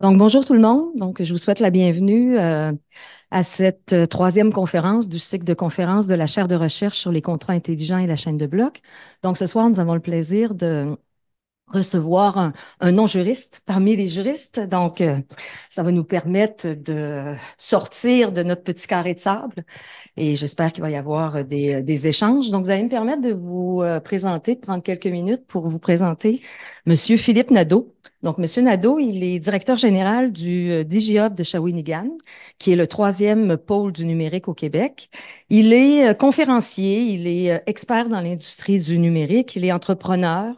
Donc, bonjour tout le monde. Donc, je vous souhaite la bienvenue à cette troisième conférence du cycle de conférences de la chaire de recherche sur les contrats intelligents et la chaîne de blocs. Donc, ce soir, nous avons le plaisir de recevoir un non-juriste parmi les juristes. Donc, ça va nous permettre de sortir de notre petit carré de sable et j'espère qu'il va y avoir des échanges. Donc, vous allez me permettre de vous présenter, de prendre quelques minutes pour vous présenter Monsieur Philippe Nadeau. Donc, Monsieur Nadeau, il est directeur général du DigiHub de Shawinigan, qui est le troisième pôle du numérique au Québec. Il est conférencier, il est expert dans l'industrie du numérique, il est entrepreneur.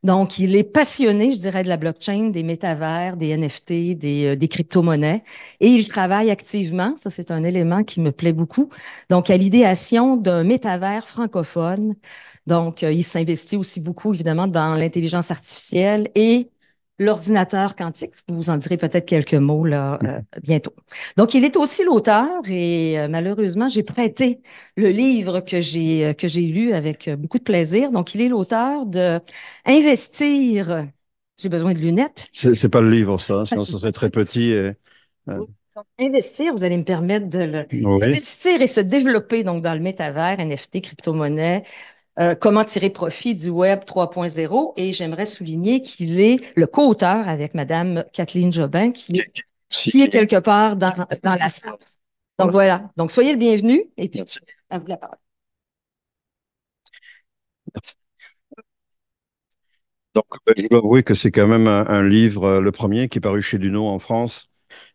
Donc, il est passionné, je dirais, de la blockchain, des métavers, des NFT, des crypto-monnaies. Et il travaille activement, ça c'est un élément qui me plaît beaucoup, donc à l'idéation d'un métavers francophone. Donc, il s'investit aussi beaucoup, évidemment, dans l'intelligence artificielle et l'ordinateur quantique. Je vous en dirai peut-être quelques mots là, bientôt. Donc, il est aussi l'auteur et malheureusement, j'ai prêté le livre que j'ai lu avec beaucoup de plaisir. Donc, il est l'auteur de Investir. J'ai besoin de lunettes. C'est pas le livre, ça, sinon ce serait très petit. Euh, Donc, investir, vous allez me permettre oui. d'investir et se développer donc dans le métavers, NFT, crypto-monnaie, comment tirer profit du Web 3.0. Et j'aimerais souligner qu'il est le co-auteur avec Madame Kathleen Jobin, Si. qui est quelque part dans la salle. Donc voilà. Donc soyez le bienvenu et puis à vous la parole. Donc, je dois avouer que c'est quand même un livre, le premier, qui est paru chez Duno en France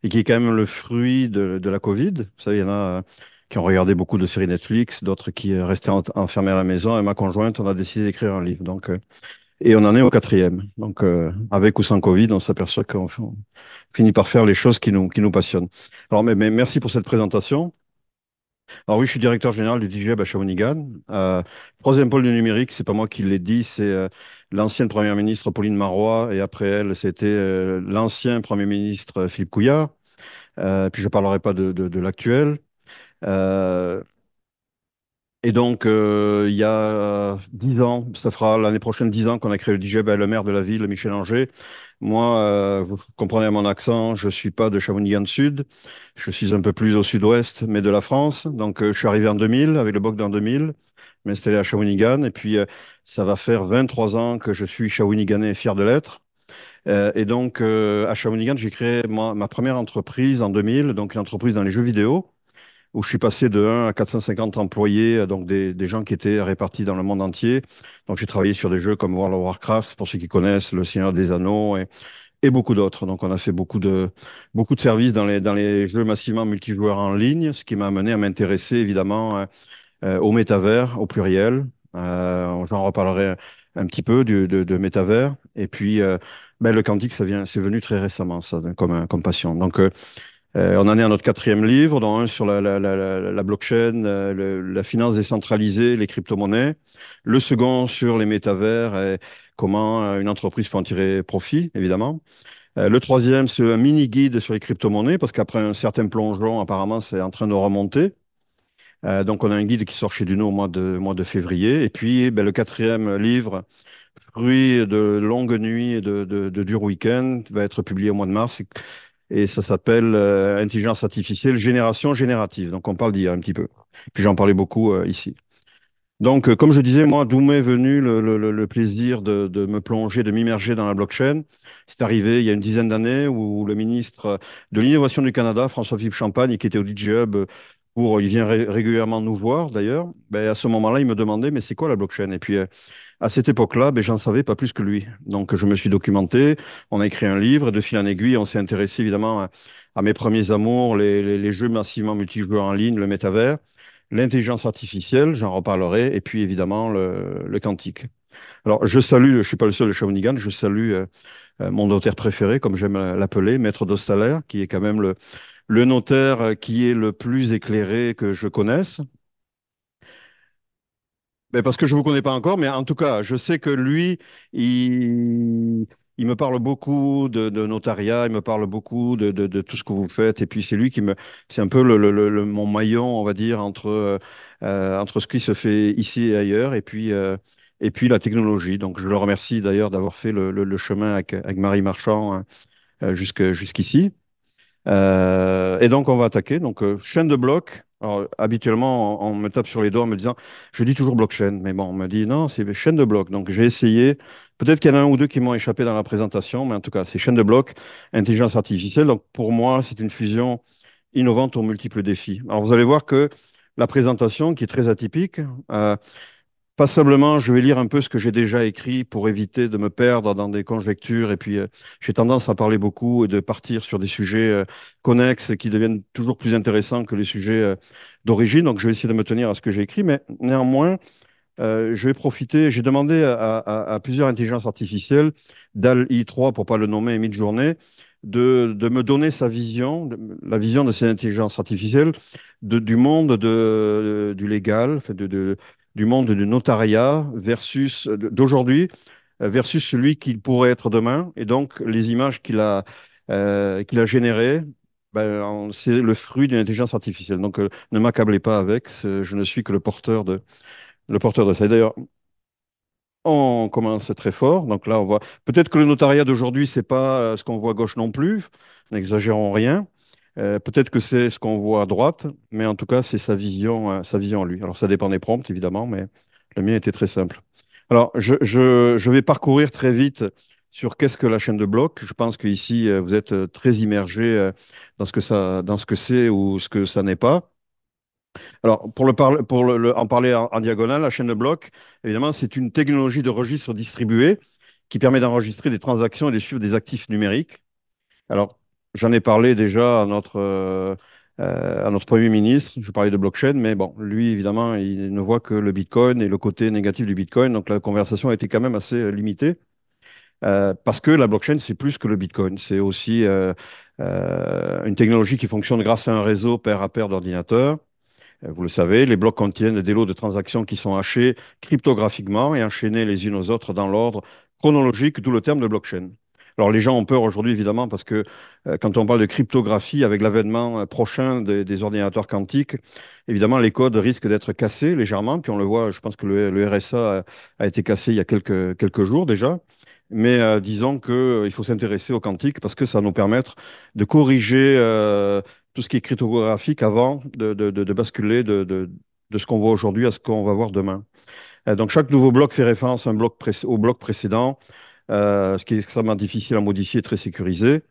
et qui est quand même le fruit de la Covid. Vous savez, il y en a qui ont regardé beaucoup de séries Netflix, d'autres qui restaient enfermés à la maison. Et ma conjointe, on a décidé d'écrire un livre. Et on en est au quatrième. Donc, avec ou sans Covid, on s'aperçoit qu'on finit par faire les choses qui nous passionnent. Alors, mais merci pour cette présentation. Alors oui, je suis directeur général du DGB à Shawinigan. Troisième pôle du numérique, c'est pas moi qui l'ai dit, c'est l'ancienne première ministre Pauline Marois et après elle, c'était l'ancien premier ministre Philippe Couillard. Puis je parlerai pas de l'actuel. Euh, et donc, il y a 10 ans, ça fera l'année prochaine 10 ans qu'on a créé le DGB, le maire de la ville, Michel Anger. Moi, vous comprenez à mon accent, je suis pas de Shawinigan Sud, je suis un peu plus au sud-ouest, mais de la France. Donc, je suis arrivé en 2000, avec le BOC en 2000, m'installer à Shawinigan. Et puis, ça va faire 23 ans que je suis Shawiniganais et fier de l'être. Et donc, à Shawinigan, j'ai créé ma première entreprise en 2000, donc une entreprise dans les jeux vidéo où je suis passé de 1 à 450 employés, donc des gens qui étaient répartis dans le monde entier. Donc j'ai travaillé sur des jeux comme World of Warcraft, pour ceux qui connaissent, Le Seigneur des Anneaux et beaucoup d'autres. Donc on a fait beaucoup de services dans les jeux massivement multijoueurs en ligne, ce qui m'a amené à m'intéresser évidemment au métavers, au pluriel. J'en reparlerai un petit peu de métavers. Et puis le quantique, c'est venu très récemment, ça, comme passion. Donc, on en est à notre quatrième livre, dont un sur la blockchain, la finance décentralisée, les crypto-monnaies. Le second sur les métavers et comment une entreprise peut en tirer profit, évidemment. Le troisième, c'est un mini-guide sur les crypto-monnaies, parce qu'après un certain plongeon, apparemment, c'est en train de remonter. Donc, on a un guide qui sort chez Duno au mois de février. Et puis, le quatrième livre, fruit de longues nuits et de durs week-ends, va être publié au mois de mars. Et ça s'appelle Intelligence artificielle, génération générative. Donc, on parle d'IA un petit peu. Puis, j'en parlais beaucoup ici. Donc, comme je disais, moi, d'où m'est venu le plaisir de me plonger, de m'immerger dans la blockchain. C'est arrivé il y a une dizaine d'années où le ministre de l'Innovation du Canada, François-Philippe Champagne, qui était au DJ Hub, il vient régulièrement nous voir d'ailleurs, à ce moment-là, il me demandait, mais c'est quoi la blockchain? Et puis, à cette époque-là, j'en savais pas plus que lui. Donc, je me suis documenté, on a écrit un livre, et de fil en aiguille, on s'est intéressé évidemment à mes premiers amours, les jeux massivement multijoueurs en ligne, le métavers. L'intelligence artificielle, j'en reparlerai, et puis évidemment le quantique. Alors, je salue, je ne suis pas le seul de Shawinigan, je salue mon notaire préféré, comme j'aime l'appeler, Maître d'Ostalaire, qui est quand même le notaire qui est le plus éclairé que je connaisse. Parce que je ne vous connais pas encore, mais en tout cas, je sais que lui, il me parle beaucoup de notariat, il me parle beaucoup de tout ce que vous faites, et puis c'est un peu mon maillon, on va dire, entre ce qui se fait ici et ailleurs, et puis la technologie. Donc, je le remercie d'ailleurs d'avoir fait le chemin avec Marie Marchand, hein, jusqu'ici. Et donc, on va attaquer. Donc, chaîne de blocs. Alors, habituellement, on me tape sur les doigts en me disant, je dis toujours blockchain, mais bon, on me dit non, c'est chaîne de blocs. Donc, j'ai essayé. Peut-être qu'il y en a un ou deux qui m'ont échappé dans la présentation, mais en tout cas, c'est chaîne de blocs, intelligence artificielle. Donc, pour moi, c'est une fusion innovante aux multiples défis. Alors, vous allez voir que la présentation, qui est très atypique, passablement, je vais lire un peu ce que j'ai déjà écrit pour éviter de me perdre dans des conjectures. Et puis, j'ai tendance à parler beaucoup et de partir sur des sujets connexes qui deviennent toujours plus intéressants que les sujets d'origine. Donc, je vais essayer de me tenir à ce que j'ai écrit. Mais néanmoins, je vais profiter. J'ai demandé à plusieurs intelligences artificielles, DAL-I3 pour pas le nommer, Midjourney, de me donner sa vision, la vision de ces intelligences artificielles du monde du légal, enfin, du monde du notariat versus d'aujourd'hui versus celui qu'il pourrait être demain. Et donc, les images qu'il a générées, ben, c'est le fruit d'une intelligence artificielle. Donc, ne m'accablez pas avec, je ne suis que le porteur de ça. Et d'ailleurs, on commence très fort. Donc là, on voit. Peut-être que le notariat d'aujourd'hui, c'est pas ce qu'on voit à gauche non plus. N'exagérons rien. Peut-être que c'est ce qu'on voit à droite, mais en tout cas, c'est sa vision à lui. Alors, ça dépend des prompts, évidemment, mais le mien était très simple. Alors, je vais parcourir très vite sur qu'est-ce que la chaîne de blocs. Je pense qu'ici, vous êtes très immergé dans ce que c'est ou ce que ça n'est pas. Alors, en parler en diagonale, la chaîne de blocs, évidemment, c'est une technologie de registre distribué qui permet d'enregistrer des transactions et de suivre des actifs numériques. Alors, j'en ai parlé déjà à notre Premier ministre. Je parlais de blockchain, mais bon, lui, évidemment, il ne voit que le Bitcoin et le côté négatif du Bitcoin. Donc, la conversation a été quand même assez limitée parce que la blockchain, c'est plus que le Bitcoin. C'est aussi une technologie qui fonctionne grâce à un réseau pair à pair d'ordinateurs. Vous le savez, les blocs contiennent des lots de transactions qui sont hachés cryptographiquement et enchaînés les unes aux autres dans l'ordre chronologique, d'où le terme de blockchain. Alors les gens ont peur aujourd'hui évidemment parce que quand on parle de cryptographie avec l'avènement prochain des ordinateurs quantiques, évidemment les codes risquent d'être cassés légèrement. Puis on le voit, je pense que le RSA a été cassé il y a quelques jours déjà. Mais disons qu'il faut s'intéresser au quantique parce que ça va nous permettre de corriger tout ce qui est cryptographique avant de basculer de ce qu'on voit aujourd'hui à ce qu'on va voir demain. Donc chaque nouveau bloc fait référence à au bloc précédent, ce qui est extrêmement difficile à modifier, très sécurisé.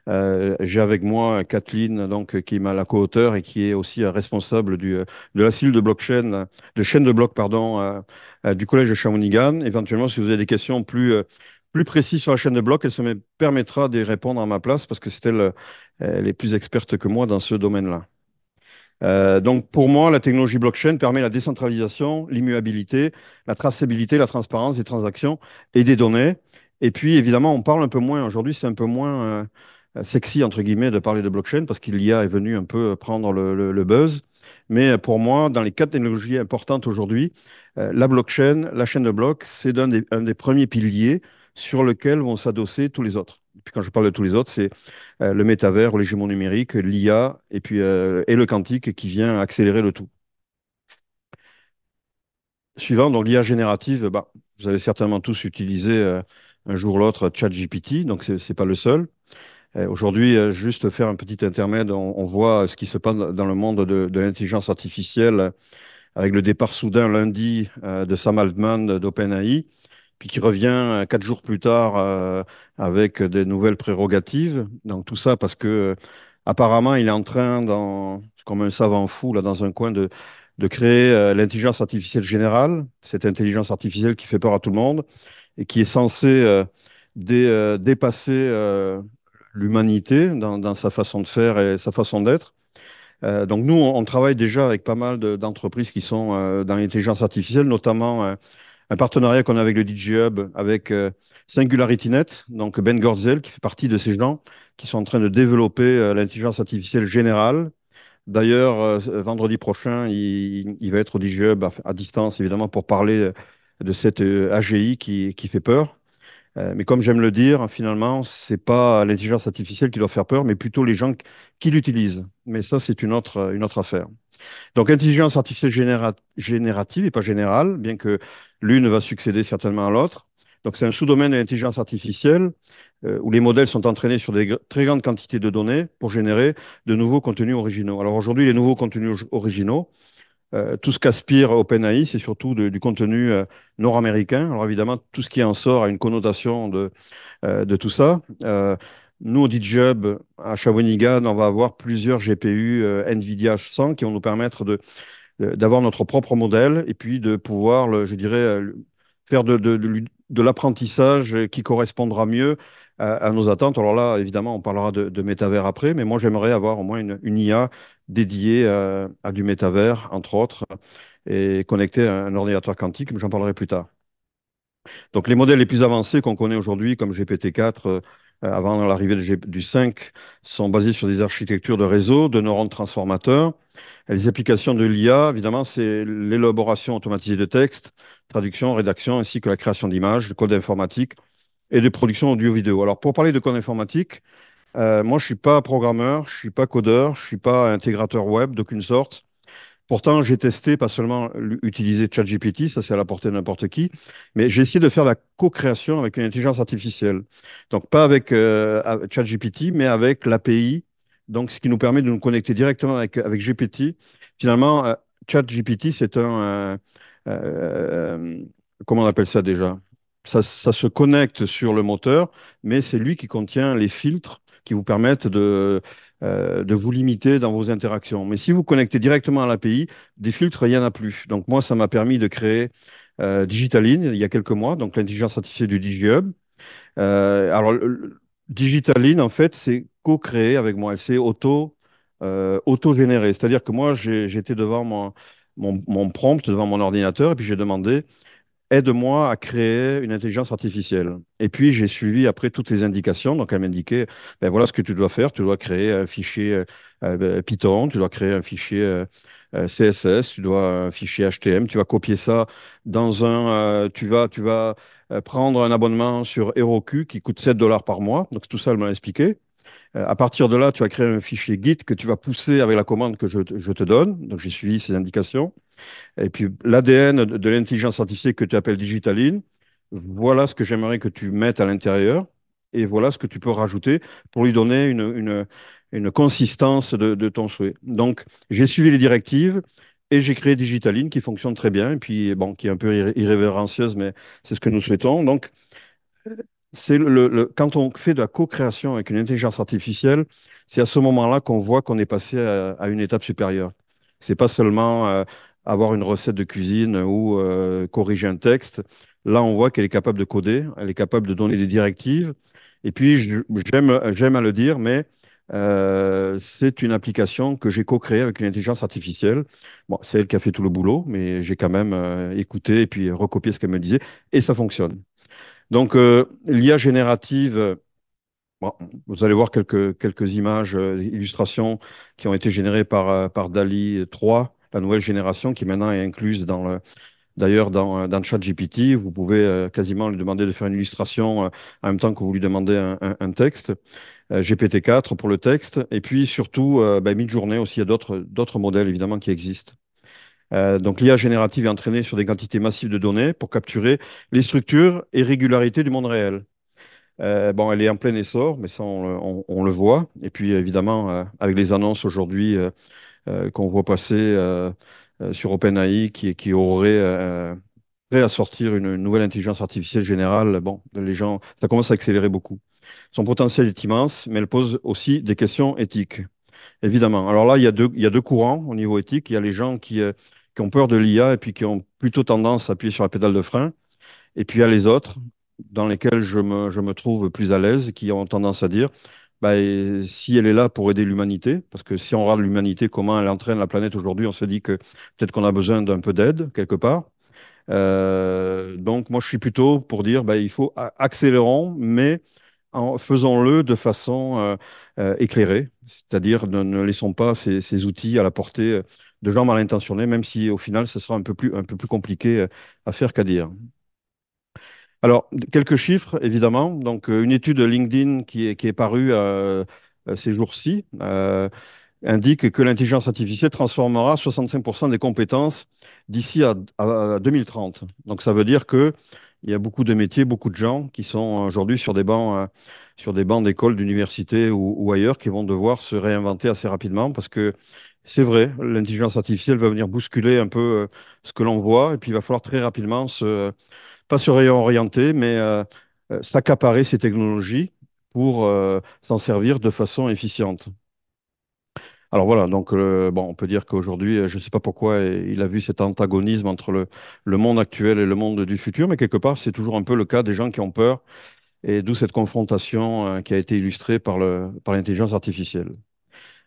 J'ai avec moi Kathleen, donc, qui est la co-auteure et qui est aussi responsable de la cellule de blockchain, de chaîne de blocs, pardon, du collège de Shawinigan. Éventuellement, si vous avez des questions plus précises sur la chaîne de blocs, elle se permettra de répondre à ma place parce que c'est elle est plus experte que moi dans ce domaine-là. Donc, pour moi, la technologie blockchain permet la décentralisation, l'immuabilité, la traçabilité, la transparence des transactions et des données. Et puis, évidemment, on parle un peu moins, aujourd'hui, c'est un peu moins sexy, entre guillemets, de parler de blockchain parce qu'il y a est venu un peu prendre le buzz. Mais pour moi, dans les quatre technologies importantes aujourd'hui, la blockchain, la chaîne de blocs, c'est un des premiers piliers sur lequel vont s'adosser tous les autres. Puis quand je parle de tous les autres, c'est le métavers ou les jumeaux numériques, l'IA et puis et le quantique qui vient accélérer le tout. Suivant, donc l'IA générative, bah, vous avez certainement tous utilisé un jour ou l'autre ChatGPT, donc c'est pas le seul. Aujourd'hui, juste faire un petit intermède, on voit ce qui se passe dans le monde de l'intelligence artificielle avec le départ soudain lundi de Sam Altman d'OpenAI, puis qui revient 4 jours plus tard avec des nouvelles prérogatives. Donc tout ça parce que apparemment il est en train, comme un savant fou là dans un coin, de créer l'intelligence artificielle générale, cette intelligence artificielle qui fait peur à tout le monde et qui est censée dépasser l'humanité dans sa façon de faire et sa façon d'être. Donc nous, on travaille déjà avec pas mal d'entreprises qui sont dans l'intelligence artificielle, notamment un partenariat qu'on a avec le DJ Hub, avec SingularityNet, donc Ben Gorzel, qui fait partie de ces gens qui sont en train de développer l'intelligence artificielle générale. D'ailleurs, vendredi prochain, il va être au DJ Hub à distance, évidemment, pour parler de cette AGI qui fait peur. Mais comme j'aime le dire, finalement, c'est pas l'intelligence artificielle qui doit faire peur, mais plutôt les gens qui l'utilisent. Mais ça, c'est une autre affaire. Donc, intelligence artificielle générative et pas générale, bien que l'une va succéder certainement à l'autre. Donc, c'est un sous-domaine de l'intelligence artificielle où les modèles sont entraînés sur des très grandes quantités de données pour générer de nouveaux contenus originaux. Alors aujourd'hui, les nouveaux contenus originaux, tout ce qu'aspire OpenAI, c'est surtout du contenu nord-américain. Alors évidemment, tout ce qui en sort a une connotation de tout ça. Nous, au DJhub, à Shawinigan, on va avoir plusieurs GPU NVIDIA H100 qui vont nous permettre d'avoir notre propre modèle et puis de pouvoir, je dirais, faire de l'apprentissage qui correspondra mieux à nos attentes. Alors là, évidemment, on parlera de métavers après, mais moi, j'aimerais avoir au moins une IA dédiée à du métavers, entre autres, et connectée à un ordinateur quantique, mais j'en parlerai plus tard. Donc, les modèles les plus avancés qu'on connaît aujourd'hui, comme GPT-4, avant l'arrivée du 5, sont basés sur des architectures de réseau, de neurones transformateurs. Et les applications de l'IA, évidemment, c'est l'élaboration automatisée de textes, traduction, rédaction, ainsi que la création d'images, de code informatique et de production audio-vidéo. Alors, pour parler de code informatique, moi, je ne suis pas programmeur, je ne suis pas codeur, je ne suis pas intégrateur web d'aucune sorte. Pourtant, j'ai testé, pas seulement utiliser ChatGPT, ça c'est à la portée de n'importe qui, mais j'ai essayé de faire la co-création avec une intelligence artificielle. Donc, pas avec ChatGPT, mais avec l'API, donc ce qui nous permet de nous connecter directement avec GPT. Finalement, ChatGPT, c'est euh, comment on appelle ça déjà? Ça se connecte sur le moteur, mais c'est lui qui contient les filtres qui vous permettent de vous limiter dans vos interactions. Mais si vous connectez directement à l'API, des filtres, il n'y en a plus. Donc moi, ça m'a permis de créer Digitaline il y a quelques mois, donc l'intelligence artificielle du DigiHub. Alors, Digitaline, en fait, c'est co-créé avec moi. Elle s'est auto-générée. C'est-à-dire que moi, j'étais devant mon prompt, devant mon ordinateur, et puis j'ai demandé aide-moi à créer une intelligence artificielle. Et puis, j'ai suivi après toutes les indications. Donc, elle m'indiquait, ben, voilà ce que tu dois faire. Tu dois créer un fichier Python, tu dois créer un fichier CSS, tu dois un fichier HTML. Tu vas copier ça dans tu vas prendre un abonnement sur Heroku qui coûte 7 dollars par mois. Donc, tout ça, elle m'a expliqué. À partir de là, tu vas créer un fichier Git que tu vas pousser avec la commande que je te donne. Donc, j'ai suivi ces indications. Et puis l'ADN de l'intelligence artificielle que tu appelles Digitaline, voilà ce que j'aimerais que tu mettes à l'intérieur et voilà ce que tu peux rajouter pour lui donner une consistance de ton souhait. Donc, j'ai suivi les directives et j'ai créé Digitaline qui fonctionne très bien et puis, bon, qui est un peu irrévérencieuse, mais c'est ce que nous souhaitons. Donc, quand on fait de la co-création avec une intelligence artificielle, c'est à ce moment-là qu'on voit qu'on est passé à une étape supérieure. C'est pas seulement avoir une recette de cuisine ou corriger un texte. Là, on voit qu'elle est capable de coder, elle est capable de donner des directives. Et puis, j'aime à le dire, mais c'est une application que j'ai co-créée avec une intelligence artificielle. Bon, c'est elle qui a fait tout le boulot, mais j'ai quand même écouté et puis recopié ce qu'elle me disait, et ça fonctionne. Donc, l'IA générative, bon, vous allez voir quelques images, illustrations qui ont été générées par DALL-E 3, la nouvelle génération, qui maintenant est incluse d'ailleurs dans ChatGPT. Vous pouvez quasiment lui demander de faire une illustration en même temps que vous lui demandez un texte. GPT-4 pour le texte. Et puis surtout, Midjourney aussi, il y a d'autres modèles évidemment qui existent. Donc l'IA générative est entraînée sur des quantités massives de données pour capturer les structures et régularités du monde réel. Bon, elle est en plein essor, mais ça, on le voit. Et puis, évidemment, avec les annonces aujourd'hui qu'on voit passer sur OpenAI, qui aurait prêt à sortir une nouvelle intelligence artificielle générale, bon, les gens, ça commence à accélérer beaucoup. Son potentiel est immense, mais elle pose aussi des questions éthiques, évidemment. Alors là, il y a deux courants au niveau éthique. Il y a les gens qui ont peur de l'IA et puis qui ont plutôt tendance à appuyer sur la pédale de frein. Et puis il y a les autres, dans lesquels je me trouve plus à l'aise, qui ont tendance à dire, bah, et si elle est là pour aider l'humanité, parce que si on regarde l'humanité, comment elle entraîne la planète aujourd'hui, on se dit que peut-être qu'on a besoin d'un peu d'aide quelque part. Donc moi, je suis plutôt pour dire, bah, il faut accélérons, mais faisons-le de façon éclairée, c'est-à-dire ne laissons pas ces outils à la portée de gens mal intentionnés, même si au final, ce sera un peu plus compliqué à faire qu'à dire. Alors, quelques chiffres, évidemment. Donc, une étude de LinkedIn qui est parue ces jours-ci indique que l'intelligence artificielle transformera 65% des compétences d'ici à 2030. Donc, ça veut dire qu'il y a beaucoup de métiers, beaucoup de gens qui sont aujourd'hui sur des bancs sur des bancs d'école, d'université ou ailleurs qui vont devoir se réinventer assez rapidement parce que c'est vrai, l'intelligence artificielle va venir bousculer un peu ce que l'on voit et puis il va falloir très rapidement pas se réorienter, mais s'accaparer ces technologies pour s'en servir de façon efficiente. Alors voilà, donc bon, on peut dire qu'aujourd'hui, je ne sais pas pourquoi il a vu cet antagonisme entre le monde actuel et le monde du futur, mais quelque part, c'est toujours un peu le cas des gens qui ont peur, et d'où cette confrontation qui a été illustrée par l'intelligence artificielle.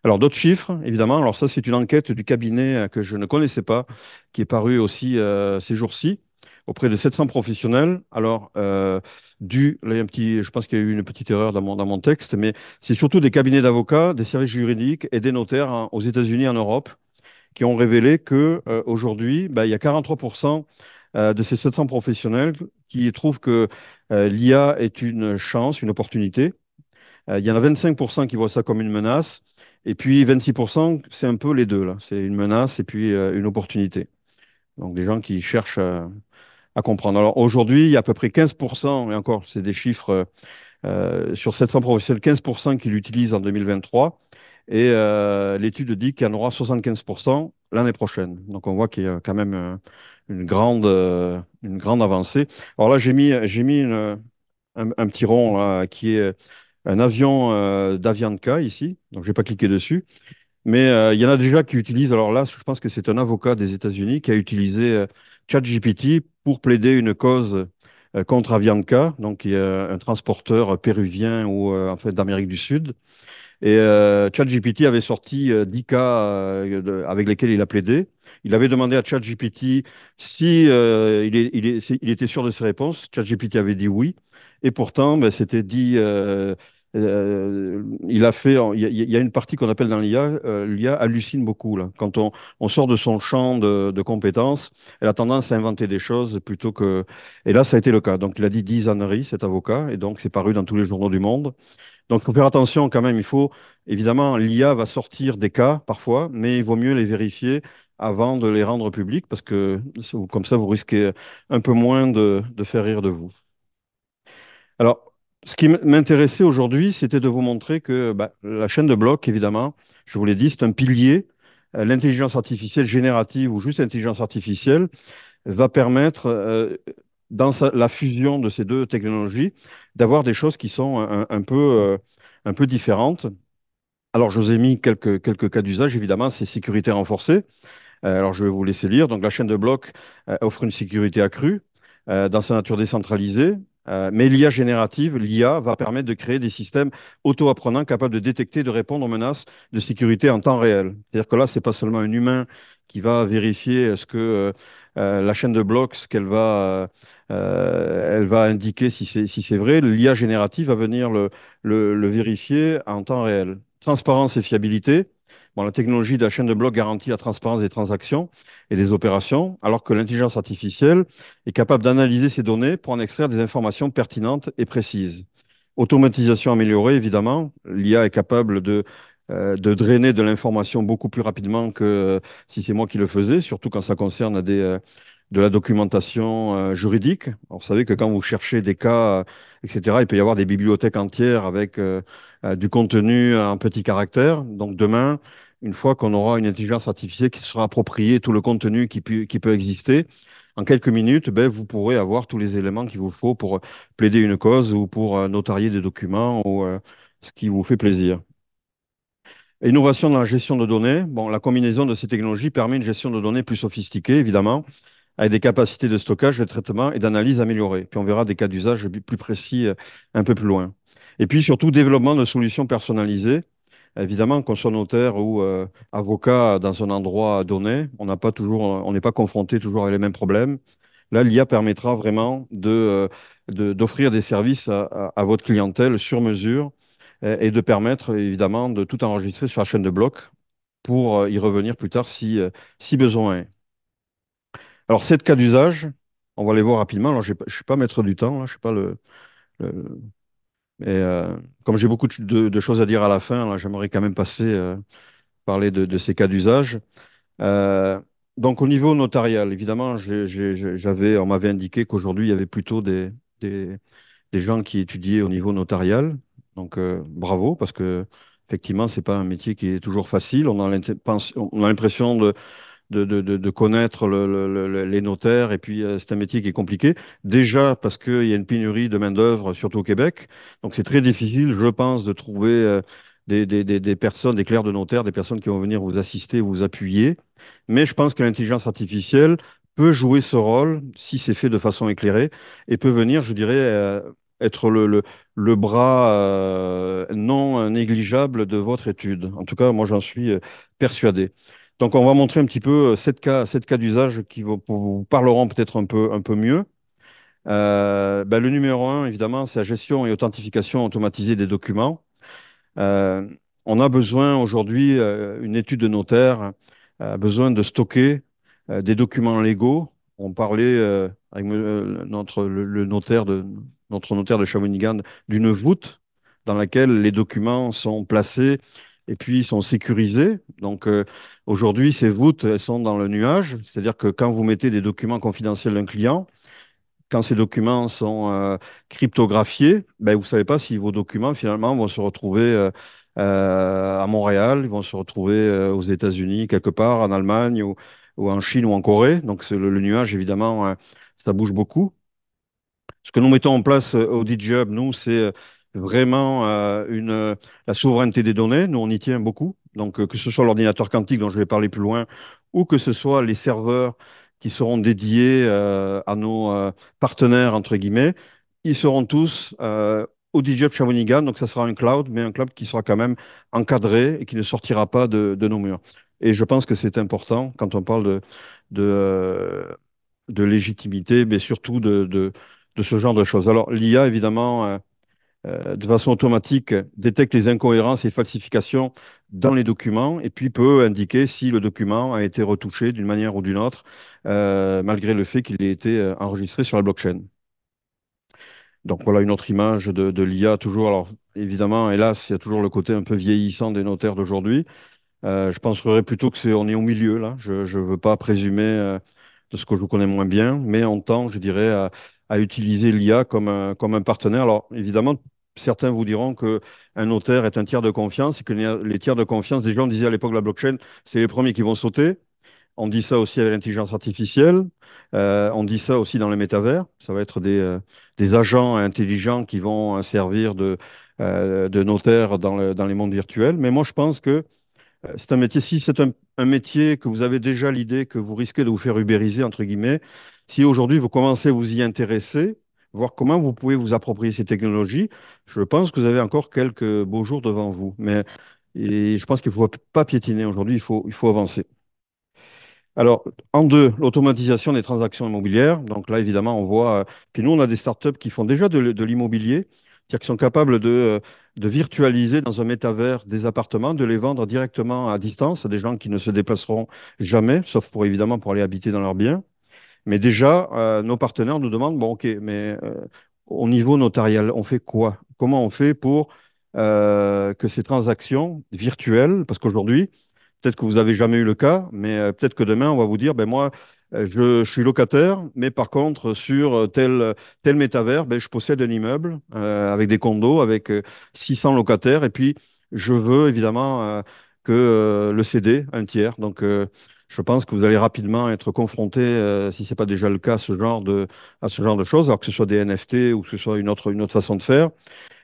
Alors, d'autres chiffres, évidemment. Alors, ça, c'est une enquête du cabinet que je ne connaissais pas, qui est parue aussi ces jours-ci, auprès de 700 professionnels. Alors, là, il y a je pense qu'il y a eu une petite erreur dans mon texte, mais c'est surtout des cabinets d'avocats, des services juridiques et des notaires aux États-Unis, en Europe, qui ont révélé que aujourd'hui, bah, il y a 43% de ces 700 professionnels qui trouvent que l'IA est une chance, une opportunité. Il y en a 25% qui voient ça comme une menace. Et puis 26%, c'est un peu les deux, là. C'est une menace et puis une opportunité. Donc des gens qui cherchent à comprendre. Alors aujourd'hui, il y a à peu près 15%, et encore, c'est des chiffres sur 700 professionnels, 15% qui l'utilisent en 2023. Et l'étude dit qu'il y en aura 75% l'année prochaine. Donc on voit qu'il y a quand même une grande avancée. Alors là, j'ai mis un petit rond là, qui est un avion d'Avianca ici, donc je vais pas cliquer dessus, mais il y en a déjà qui utilisent, alors là, je pense que c'est un avocat des États-Unis qui a utilisé ChatGPT pour plaider une cause contre Avianca, donc qui est un transporteur péruvien ou en fait d'Amérique du Sud. Et ChatGPT avait sorti 10 cas avec lesquels il a plaidé. Il avait demandé à ChatGPT si il était sûr de ses réponses. ChatGPT avait dit oui. Et pourtant, ben, c'était dit. Il a fait. Il y a une partie qu'on appelle dans l'IA. L'IA hallucine beaucoup là. Quand on sort de son champ de compétences, elle a tendance à inventer des choses plutôt que. Et là, ça a été le cas. Donc, il a dit 10 âneries, cet avocat, et donc c'est paru dans tous les journaux du monde. Donc, il faut faire attention quand même. Évidemment, l'IA va sortir des cas parfois, mais il vaut mieux les vérifier avant de les rendre publics parce que comme ça, vous risquez un peu moins de faire rire de vous. Alors, ce qui m'intéressait aujourd'hui, c'était de vous montrer que bah, la chaîne de blocs, évidemment, je vous l'ai dit, c'est un pilier. L'intelligence artificielle générative ou juste l'intelligence artificielle va permettre, dans la fusion de ces deux technologies, d'avoir des choses qui sont un peu différentes. Alors, je vous ai mis quelques cas d'usage, évidemment, c'est sécurité renforcée. Alors, je vais vous laisser lire. Donc, la chaîne de blocs offre une sécurité accrue dans sa nature décentralisée. Mais l'IA générative, l'IA, va permettre de créer des systèmes auto-apprenants capables de détecter et de répondre aux menaces de sécurité en temps réel. C'est-à-dire que là, ce n'est pas seulement un humain qui va vérifier ce que la chaîne de blocs, ce elle va indiquer si c'est vrai. L'IA générative va venir le vérifier en temps réel. Transparence et fiabilité. Bon, la technologie de la chaîne de blocs garantit la transparence des transactions et des opérations, alors que l'intelligence artificielle est capable d'analyser ces données pour en extraire des informations pertinentes et précises. Automatisation améliorée, évidemment. L'IA est capable de drainer de l'information beaucoup plus rapidement que si c'est moi qui le faisais, surtout quand ça concerne de la documentation juridique. Alors, vous savez que quand vous cherchez des cas, etc., il peut y avoir des bibliothèques entières avec du contenu en petits caractères. Donc demain, une fois qu'on aura une intelligence artificielle qui sera appropriée tout le contenu qui peut exister, en quelques minutes, ben, vous pourrez avoir tous les éléments qu'il vous faut pour plaider une cause ou pour notarier des documents ou ce qui vous fait plaisir. Innovation dans la gestion de données. Bon, la combinaison de ces technologies permet une gestion de données plus sophistiquée, évidemment, avec des capacités de stockage, de traitement et d'analyse améliorées. Puis on verra des cas d'usage plus précis un peu plus loin. Et puis surtout, développement de solutions personnalisées. Évidemment, qu'on soit notaire ou avocat dans un endroit donné, on n'est pas confronté toujours avec les mêmes problèmes. Là, l'IA permettra vraiment d'offrir des services à votre clientèle sur mesure et de permettre évidemment de tout enregistrer sur la chaîne de blocs pour y revenir plus tard si besoin est. Alors, 7 cas d'usage, on va les voir rapidement. Alors, je ne suis pas maître du temps, là, je sais pas le- mais comme j'ai beaucoup de choses à dire à la fin, là, j'aimerais quand même parler de ces cas d'usage. Euh, donc, au niveau notarial, évidemment, on m'avait indiqué qu'aujourd'hui, il y avait plutôt des gens qui étudiaient au niveau notarial. Donc, bravo, parce que effectivement, c'est pas un métier qui est toujours facile. On a l'impression de connaître les notaires, et puis c'est un métier qui est compliqué. Déjà parce qu'il y a une pénurie de main-d'œuvre, surtout au Québec. Donc, c'est très difficile, je pense, de trouver des personnes, des clercs de notaire, des personnes qui vont venir vous assister, vous appuyer. Mais je pense que l'intelligence artificielle peut jouer ce rôle si c'est fait de façon éclairée et peut venir, je dirais, être le bras non négligeable de votre étude. En tout cas, moi, j'en suis persuadé. Donc, on va montrer un petit peu sept cas d'usage qui vous parleront peut-être un peu mieux. Le numéro un, évidemment, c'est la gestion et authentification automatisée des documents. Euh, on a besoin aujourd'hui, une étude de notaire a besoin de stocker des documents légaux. On parlait avec notre notaire de Shawinigan d'une voûte dans laquelle les documents sont placés et puis sont sécurisés. Donc aujourd'hui, ces voûtes, elles sont dans le nuage, c'est-à-dire que quand vous mettez des documents confidentiels d'un client, quand ces documents sont cryptographiés, ben, vous ne savez pas si vos documents finalement vont se retrouver à Montréal, ils vont se retrouver aux États-Unis, quelque part, en Allemagne ou en Chine ou en Corée. Donc le nuage, évidemment, ça bouge beaucoup. Ce que nous mettons en place au DigiHub, nous, c'est vraiment la souveraineté des données. Nous, on y tient beaucoup. Donc, que ce soit l'ordinateur quantique dont je vais parler plus loin, ou que ce soit les serveurs qui seront dédiés à nos partenaires, entre guillemets, ils seront tous au DigiHub Shawinigan. Donc, ça sera un cloud, mais un cloud qui sera quand même encadré et qui ne sortira pas de nos murs. Et je pense que c'est important quand on parle de, euh, de légitimité, mais surtout de ce genre de choses. Alors, l'IA, évidemment, de façon automatique, détecte les incohérences et falsifications dans les documents et puis peut indiquer si le document a été retouché d'une manière ou d'une autre, malgré le fait qu'il ait été enregistré sur la blockchain. Donc voilà une autre image de l'IA, toujours. Alors, évidemment, hélas, il y a toujours le côté un peu vieillissant des notaires d'aujourd'hui. Je penserais plutôt que on est au milieu là. Je ne veux pas présumer de ce que je connais moins bien, mais on tend, je dirais, à utiliser l'IA comme un partenaire. Alors évidemment, certains vous diront que un notaire est un tiers de confiance et que les tiers de confiance, des gens disaient à l'époque de la blockchain, c'est les premiers qui vont sauter. On dit ça aussi avec l'intelligence artificielle. On dit ça aussi dans les métavers. Ça va être des agents intelligents qui vont servir de notaires dans les mondes virtuels. Mais moi, je pense que c'est un métier, si c'est un métier que vous avez déjà l'idée que vous risquez de vous faire ubériser, entre guillemets, si aujourd'hui vous commencez à vous y intéresser, voir comment vous pouvez vous approprier ces technologies, je pense que vous avez encore quelques beaux jours devant vous. Mais je pense qu'il ne faut pas piétiner aujourd'hui, il faut avancer. Alors, en deux, l'automatisation des transactions immobilières. Donc là, évidemment, on voit. Puis nous, on a des startups qui font déjà de l'immobilier, c'est-à-dire qui sont capables de virtualiser dans un métavers des appartements, de les vendre directement à distance à des gens qui ne se déplaceront jamais, sauf pour évidemment pour aller habiter dans leurs biens. Mais déjà, nos partenaires nous demandent, bon, OK, mais au niveau notarial, on fait quoi? Comment on fait pour que ces transactions virtuelles, parce qu'aujourd'hui, peut-être que vous n'avez jamais eu le cas, mais peut-être que demain, on va vous dire, ben moi, je suis locataire, mais par contre, sur tel métavers, ben, je possède un immeuble avec des condos, avec 600 locataires, et puis je veux évidemment que le céder un tiers. Donc, je pense que vous allez rapidement être confronté, si ce n'est pas déjà le cas, à ce genre de choses, alors que ce soit des NFT ou que ce soit une autre façon de faire.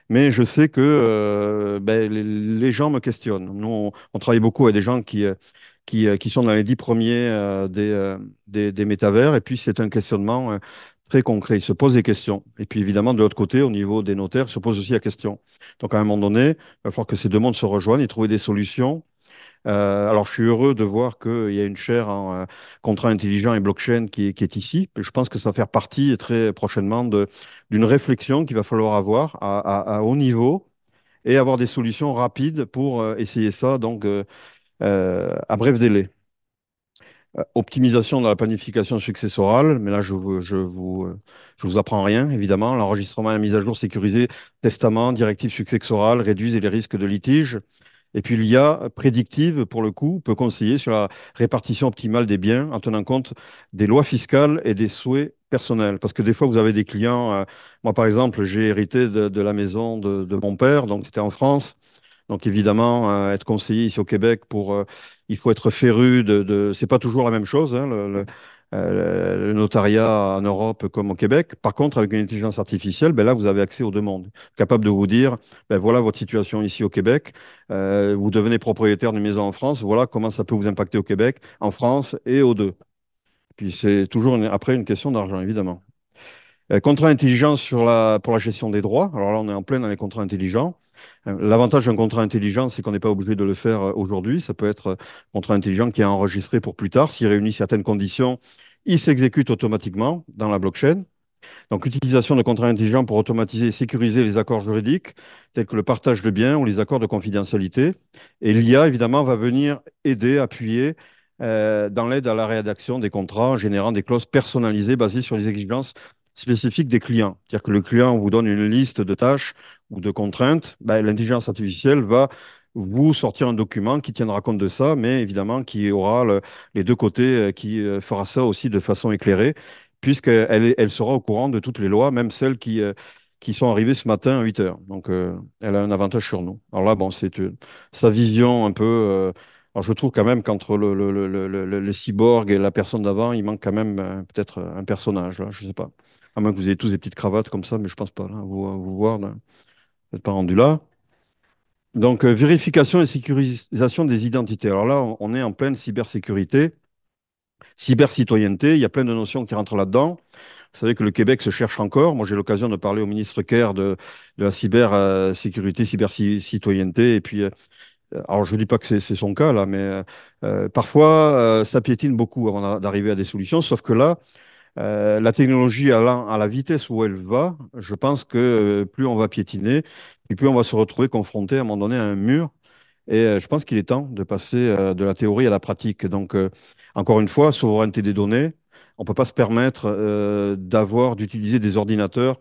Mais je sais que les gens me questionnent. Nous, on travaille beaucoup avec des gens qui sont dans les 10 premiers des métavers, et puis c'est un questionnement très concret. Ils se posent des questions. Et puis évidemment, de l'autre côté, au niveau des notaires, ils se posent aussi la question. Donc à un moment donné, il va falloir que ces deux mondes se rejoignent et trouver des solutions. Alors, je suis heureux de voir qu'il y a une chaire en contrat intelligent et blockchain qui est ici. Je pense que ça va faire partie très prochainement d'une réflexion qu'il va falloir avoir à haut niveau et avoir des solutions rapides pour essayer ça donc, à bref délai. Optimisation de la planification successorale, mais là, je vous apprends rien, évidemment. L'enregistrement et la mise à jour sécurisée, testament, directive successorale réduisent les risques de litige. Et puis l'IA prédictive, pour le coup, peut conseiller sur la répartition optimale des biens en tenant compte des lois fiscales et des souhaits personnel. Parce que des fois, vous avez des clients. Moi, par exemple, j'ai hérité de la maison de mon père, donc c'était en France. Donc évidemment, être conseiller ici au Québec il faut être féru c'est pas toujours la même chose, hein, le notariat en Europe comme au Québec. Par contre, avec une intelligence artificielle, ben là, vous avez accès aux demandes, capable de vous dire, ben voilà votre situation ici au Québec, vous devenez propriétaire d'une maison en France, voilà comment ça peut vous impacter au Québec, en France et aux deux. Puis c'est toujours après une question d'argent, évidemment. Contrat intelligent pour la gestion des droits. Alors là, on est en plein dans les contrats intelligents. L'avantage d'un contrat intelligent, c'est qu'on n'est pas obligé de le faire aujourd'hui. Ça peut être un contrat intelligent qui est enregistré pour plus tard. S'il réunit certaines conditions, il s'exécute automatiquement dans la blockchain. Donc, l'utilisation de contrats intelligents pour automatiser et sécuriser les accords juridiques, tels que le partage de biens ou les accords de confidentialité. Et l'IA, évidemment, va venir aider, appuyer dans l'aide à la rédaction des contrats en générant des clauses personnalisées basées sur les exigences spécifiques des clients. C'est-à-dire que le client vous donne une liste de tâches ou de contraintes, ben, l'intelligence artificielle va vous sortir un document qui tiendra compte de ça, mais évidemment qui aura les deux côtés, qui fera ça aussi de façon éclairée elle sera au courant de toutes les lois, même celles qui sont arrivées ce matin à 8 heures. Donc, elle a un avantage sur nous. Alors là, bon, c'est sa vision un peu. Alors, je trouve quand même qu'entre le cyborg et la personne d'avant, il manque quand même peut-être un personnage, là, je ne sais pas. À moins que vous ayez tous des petites cravates comme ça, mais je pense pas, là, vous voir, là. Vous n'êtes pas rendu là. Donc, vérification et sécurisation des identités. Alors là, on est en pleine cybersécurité, cybercitoyenneté. Il y a plein de notions qui rentrent là-dedans. Vous savez que le Québec se cherche encore. Moi, j'ai l'occasion de parler au ministre Kerr de la cybersécurité, cybercitoyenneté. Et puis, alors je ne dis pas que c'est son cas là, mais parfois, ça piétine beaucoup avant d'arriver à des solutions. Sauf que là, la technologie allant à la vitesse où elle va, je pense que plus on va piétiner, et plus on va se retrouver confronté à un moment donné à un mur. Et je pense qu'il est temps de passer de la théorie à la pratique. Donc, encore une fois, souveraineté des données. On ne peut pas se permettre d'utiliser des ordinateurs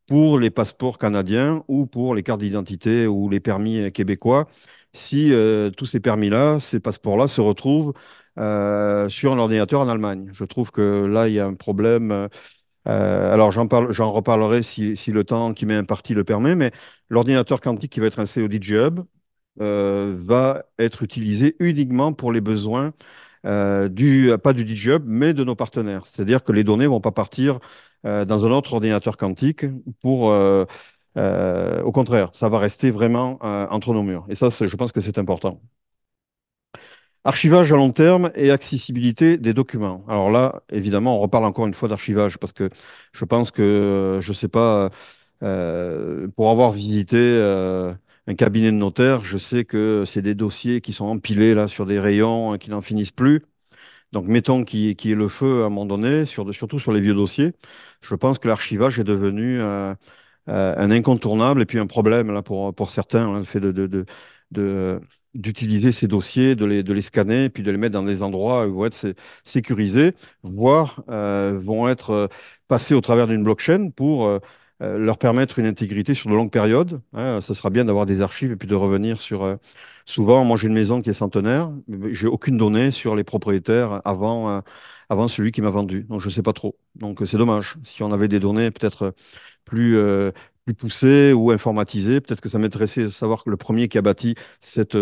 pour les passeports canadiens ou pour les cartes d'identité ou les permis québécois si tous ces permis-là, ces passeports-là se retrouvent sur un ordinateur en Allemagne. Je trouve que là, il y a un problème. Alors, j'en reparlerai si le temps qui m'est imparti le permet, mais l'ordinateur quantique qui va être installé au DJ Hub va être utilisé uniquement pour les besoins pas du DigiHub, mais de nos partenaires. C'est-à-dire que les données ne vont pas partir dans un autre ordinateur quantique au contraire, ça va rester vraiment entre nos murs. Et ça, je pense que c'est important. Archivage à long terme et accessibilité des documents. Alors là, évidemment, on reparle encore une fois d'archivage parce que je pense que, je ne sais pas, pour avoir visité un cabinet de notaire, je sais que c'est des dossiers qui sont empilés là sur des rayons qui n'en finissent plus. Donc, mettons qu'il y ait le feu à un moment donné, surtout sur les vieux dossiers. Je pense que l'archivage est devenu un incontournable et puis un problème là, pour certains, hein, le fait de- d'utiliser ces dossiers, de les scanner, puis de les mettre dans des endroits où ils vont être sécurisés, voire vont être passés au travers d'une blockchain pour leur permettre une intégrité sur de longues périodes. Hein. Ça sera bien d'avoir des archives et puis de revenir sur. Souvent, moi j'ai une maison qui est centenaire, mais j'ai aucune donnée sur les propriétaires avant celui qui m'a vendu. Donc je ne sais pas trop. Donc c'est dommage. Si on avait des données peut-être plus, euh, plus poussé ou informatisé. Peut-être que ça m'intéressait de savoir que le premier qui a bâti cette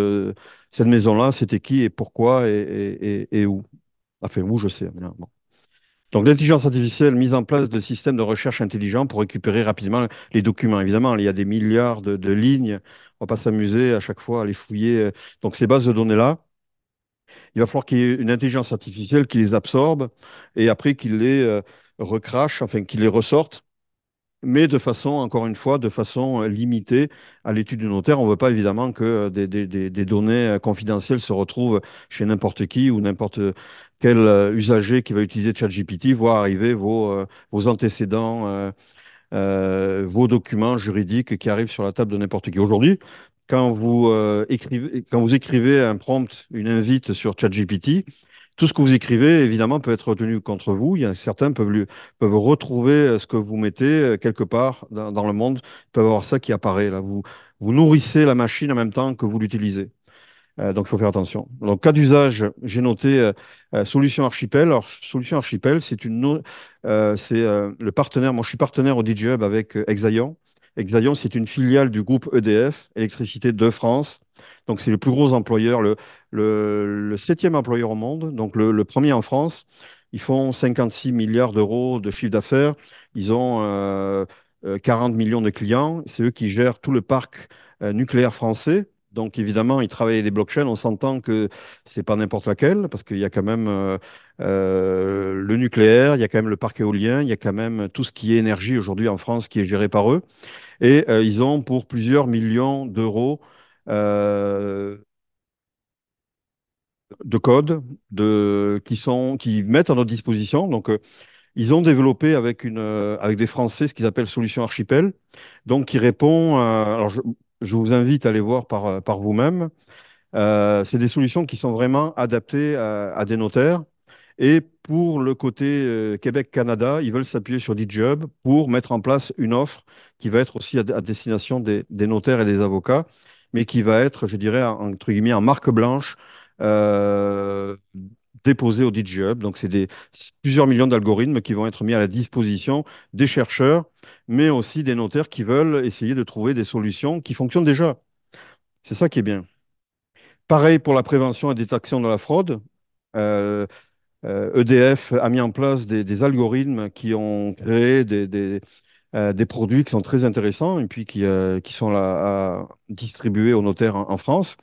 maison-là, c'était qui et pourquoi et où. Enfin, où je sais. Mais, bon. Donc, l'intelligence artificielle, mise en place de systèmes de recherche intelligents pour récupérer rapidement les documents. Évidemment, il y a des milliards de lignes. On ne va pas s'amuser à chaque fois à les fouiller. Donc, ces bases de données-là, il va falloir qu'il y ait une intelligence artificielle qui les absorbe et après qu'il les recrache, enfin, qu'il les ressorte mais de façon, encore une fois, de façon limitée à l'étude du notaire. On ne veut pas évidemment que des données confidentielles se retrouvent chez n'importe qui ou n'importe quel usager qui va utiliser ChatGPT, voir arriver vos antécédents, vos documents juridiques qui arrivent sur la table de n'importe qui. Aujourd'hui, quand vous écrivez un prompt, une invite sur ChatGPT, tout ce que vous écrivez, évidemment, peut être retenu contre vous. Certains peuvent retrouver ce que vous mettez quelque part dans le monde. Ils peuvent avoir ça qui apparaît là. Vous nourrissez la machine en même temps que vous l'utilisez. Donc, il faut faire attention. Donc, cas d'usage, j'ai noté Solution Archipel. Alors, Solution Archipel, c'est le partenaire. Moi, je suis partenaire au DJ Hub avec Exaion. Exaion, c'est une filiale du groupe EDF, Électricité de France. Donc, c'est le plus gros employeur, le septième employeur au monde, donc le premier en France. Ils font 56 milliards d'euros de chiffre d'affaires. Ils ont 40 millions de clients. C'est eux qui gèrent tout le parc nucléaire français. Donc évidemment, ils travaillent avec des blockchains. On s'entend que c'est pas n'importe laquelle, parce qu'il y a quand même le nucléaire, il y a quand même le parc éolien, il y a quand même tout ce qui est énergie aujourd'hui en France qui est géré par eux. Et ils ont pour plusieurs millions d'euros euh, de codes qui mettent à notre disposition. Donc ils ont développé avec des Français ce qu'ils appellent Solution Archipel, donc qui répond. Alors je vous invite à aller voir par vous-même. C'est des solutions qui sont vraiment adaptées à des notaires. Et pour le côté Québec-Canada, ils veulent s'appuyer sur DigiHub pour mettre en place une offre qui va être aussi à destination des notaires et des avocats, mais qui va être, je dirais, entre guillemets, en marque blanche euh, déposée au DigiHub. Donc, c'est plusieurs millions d'algorithmes qui vont être mis à la disposition des chercheurs, mais aussi des notaires qui veulent essayer de trouver des solutions qui fonctionnent déjà. C'est ça qui est bien. Pareil pour la prévention et détection de la fraude. Euh, EDF a mis en place des algorithmes qui ont créé des produits qui sont très intéressants et puis qui sont là à distribuer aux notaires en France,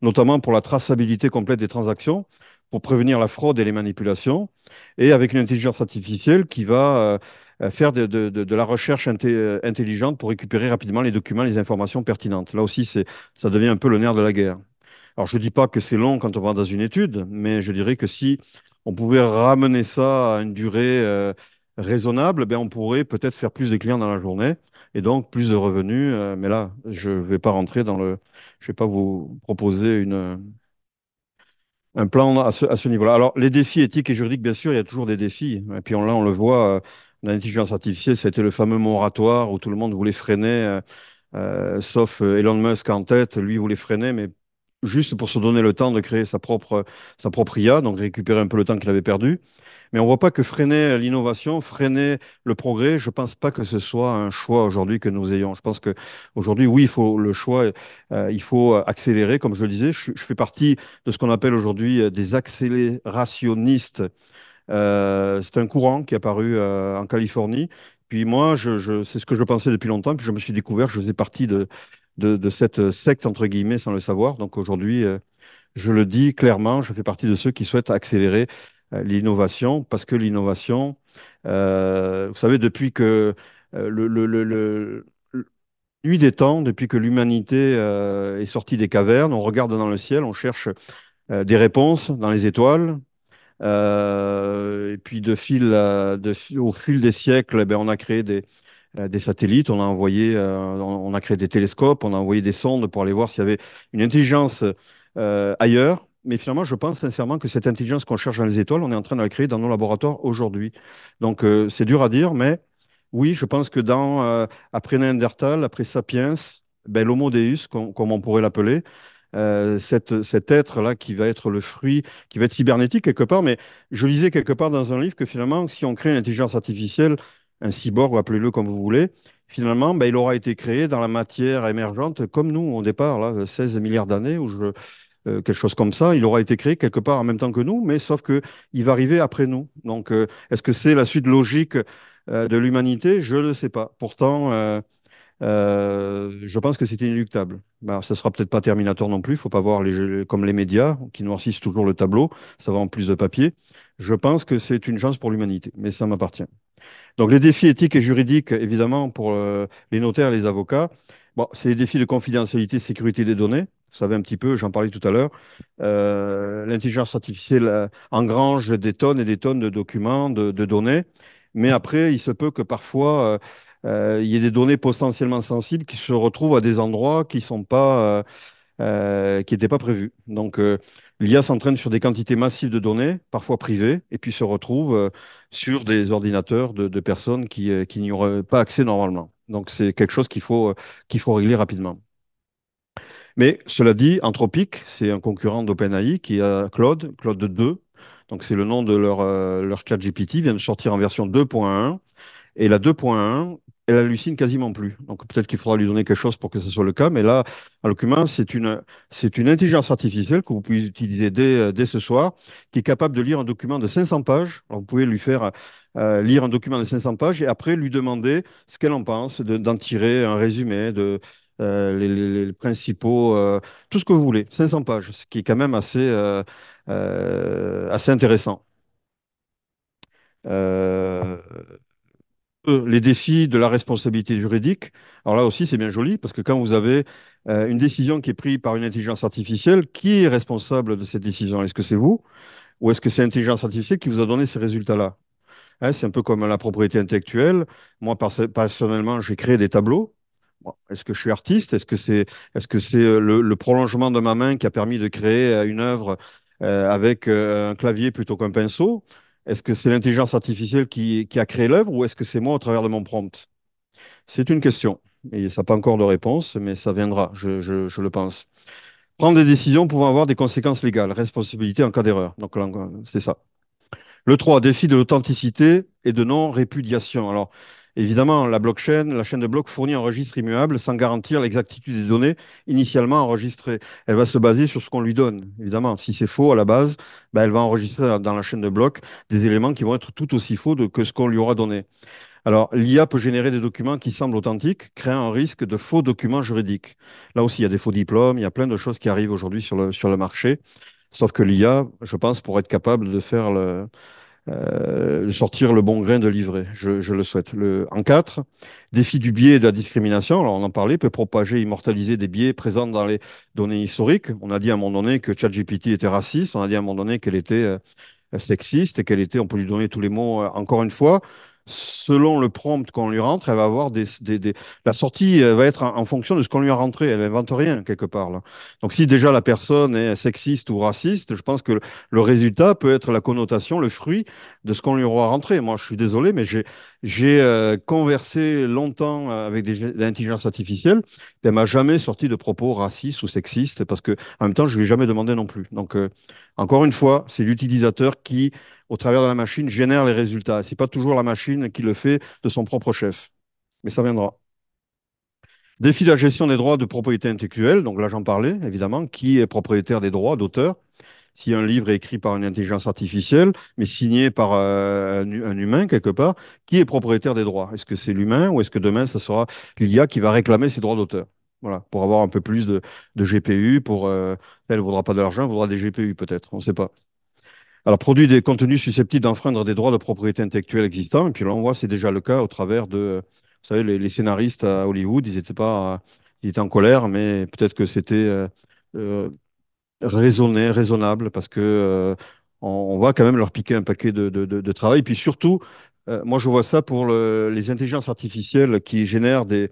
notamment pour la traçabilité complète des transactions, pour prévenir la fraude et les manipulations, et avec une intelligence artificielle qui va faire de la recherche intelligente pour récupérer rapidement les documents, les informations pertinentes. Là aussi, ça devient un peu le nerf de la guerre. Alors, je ne dis pas que c'est long quand on va dans une étude, mais je dirais que si on pouvait ramener ça à une durée raisonnable, ben, on pourrait peut-être faire plus de clients dans la journée et donc plus de revenus. Mais là, je ne vais pas rentrer je vais pas vous proposer un plan à ce niveau-là. Alors, les défis éthiques et juridiques, bien sûr, il y a toujours des défis. Et puis là, on le voit, dans l'intelligence artificielle, ça a été le fameux moratoire où tout le monde voulait freiner. Sauf Elon Musk en tête, lui voulait freiner, mais juste pour se donner le temps de créer sa propre IA, donc récupérer un peu le temps qu'il avait perdu. Mais on ne voit pas que freiner l'innovation, freiner le progrès, je ne pense pas que ce soit un choix aujourd'hui que nous ayons. Je pense qu'aujourd'hui, oui, il faut le choix, il faut accélérer, comme je le disais. Je fais partie de ce qu'on appelle aujourd'hui des accélérationnistes. C'est un courant qui est apparu en Californie. Puis moi, c'est ce que je pensais depuis longtemps. Puis je me suis découvert, je faisais partie de cette secte, entre guillemets, sans le savoir. Donc aujourd'hui, je le dis clairement, je fais partie de ceux qui souhaitent accélérer l'innovation, parce que l'innovation, vous savez, depuis que le- nuit des temps, depuis que l'humanité est sortie des cavernes, on regarde dans le ciel, on cherche des réponses dans les étoiles. Et puis au fil des siècles, eh ben, on a créé des satellites, on a créé des télescopes, on a envoyé des sondes pour aller voir s'il y avait une intelligence ailleurs. Mais finalement, je pense sincèrement que cette intelligence qu'on cherche dans les étoiles, on est en train de la créer dans nos laboratoires aujourd'hui. Donc, c'est dur à dire, mais oui, je pense que après Néandertal, après Sapiens, ben, l'Homo Deus, comme on pourrait l'appeler, cet être-là qui va être le fruit, qui va être cybernétique quelque part, mais je lisais quelque part dans un livre que finalement, si on crée une intelligence artificielle, un cyborg, ou appelez-le comme vous voulez, finalement, ben, il aura été créé dans la matière émergente, comme nous au départ, là, 16 milliards d'années, quelque chose comme ça. Il aura été créé quelque part en même temps que nous, mais sauf que il va arriver après nous. Donc, est-ce que c'est la suite logique de l'humanité? Je ne sais pas. Pourtant, je pense que c'est inéluctable. Bah, ce sera peut-être pas Terminator non plus. Il faut pas voir comme les médias qui noircissent toujours le tableau. Ça va en plus de papier. Je pense que c'est une chance pour l'humanité, mais ça m'appartient. Donc les défis éthiques et juridiques, évidemment, pour les notaires et les avocats, bon, c'est les défis de confidentialité et sécurité des données. Vous savez un petit peu, j'en parlais tout à l'heure. L'intelligence artificielle engrange des tonnes et des tonnes de documents, de données, mais après, il se peut que parfois, il y ait des données potentiellement sensibles qui se retrouvent à des endroits qui sont pas, qui n'étaient pas prévus. Donc, l'IA s'entraîne sur des quantités massives de données, parfois privées, et puis se retrouve sur des ordinateurs de personnes qui n'y auraient pas accès normalement. Donc, c'est quelque chose qu'il faut régler rapidement. Mais cela dit, Anthropic, c'est un concurrent d'OpenAI qui a Claude 2. Donc c'est le nom de leur ChatGPT, vient de sortir en version 2.1. Et la 2.1, elle hallucine quasiment plus. Donc peut-être qu'il faudra lui donner quelque chose pour que ce soit le cas. Mais là, en l'occurrence, c'est une intelligence artificielle que vous pouvez utiliser dès ce soir, qui est capable de lire un document de 500 pages. Alors vous pouvez lui faire lire un document de 500 pages et après lui demander ce qu'elle en pense, d'en tirer un résumé, les principaux, tout ce que vous voulez, 500 pages, ce qui est quand même assez intéressant. Euh, les défis de la responsabilité juridique. Alors là aussi, c'est bien joli parce que quand vous avez une décision qui est prise par une intelligence artificielle, qui est responsable de cette décision? Est-ce que c'est vous ou est-ce que c'est l'intelligence artificielle qui vous a donné ces résultats-là? Hein, c'est un peu comme la propriété intellectuelle. Moi, personnellement, j'ai créé des tableaux. Bon, est-ce que je suis artiste? Est-ce que c'est le prolongement de ma main qui a permis de créer une œuvre avec un clavier plutôt qu'un pinceau? Est-ce que c'est l'intelligence artificielle qui a créé l'œuvre ou est-ce que c'est moi au travers de mon prompt? C'est une question. Et ça n'a pas encore de réponse, mais ça viendra, je le pense. Prendre des décisions pouvant avoir des conséquences légales, responsabilité en cas d'erreur. Donc là, c'est ça. Le 3, défi de l'authenticité et de non-répudiation. Alors, évidemment, la blockchain, la chaîne de blocs fournit un registre immuable sans garantir l'exactitude des données initialement enregistrées. Elle va se baser sur ce qu'on lui donne. Évidemment, si c'est faux à la base, ben, elle va enregistrer dans la chaîne de blocs des éléments qui vont être tout aussi faux que ce qu'on lui aura donné. Alors, l'IA peut générer des documents qui semblent authentiques, créant un risque de faux documents juridiques. Là aussi, il y a des faux diplômes, il y a plein de choses qui arrivent aujourd'hui sur le marché. Sauf que l'IA, je pense, pour être capable de faire de sortir le bon grain de livret. Je le souhaite. En 4, défi du biais et de la discrimination. Alors, on en parlait, peut propager, immortaliser des biais présents dans les données historiques. On a dit à un moment donné que ChatGPT était raciste. On a dit à un moment donné qu'elle était sexiste et qu'elle était, on peut lui donner tous les mots, encore une fois. Selon le prompt qu'on lui rentre, elle va avoir la sortie va être en fonction de ce qu'on lui a rentré. Elle n'invente rien quelque part là. Donc si déjà la personne est sexiste ou raciste, je pense que le résultat peut être la connotation, le fruit de ce qu'on lui aura rentré. Moi, je suis désolé, mais j'ai conversé longtemps avec des intelligences artificielles. Elle m'a jamais sorti de propos racistes ou sexistes parce que en même temps, je lui ai jamais demandé non plus. Donc encore une fois, c'est l'utilisateur qui, au travers de la machine, génère les résultats. Ce n'est pas toujours la machine qui le fait de son propre chef, mais ça viendra. Défi de la gestion des droits de propriété intellectuelle, donc là j'en parlais évidemment, qui est propriétaire des droits d'auteur? Si un livre est écrit par une intelligence artificielle, mais signé par un humain quelque part, qui est propriétaire des droits? Est-ce que c'est l'humain ou est-ce que demain, ce sera l'IA qui va réclamer ses droits d'auteur? Voilà, pour avoir un peu plus de GPU, elle ne vaudra pas de l'argent, elle vaudra des GPU peut-être, on ne sait pas. Alors, produit des contenus susceptibles d'enfreindre des droits de propriété intellectuelle existants, et puis là, on voit, c'est déjà le cas au travers vous savez, les scénaristes à Hollywood, ils étaient pas, ils étaient en colère, mais peut-être que c'était euh, raisonnable parce que on va quand même leur piquer un paquet de travail. Puis surtout, moi je vois ça pour les intelligences artificielles qui génèrent des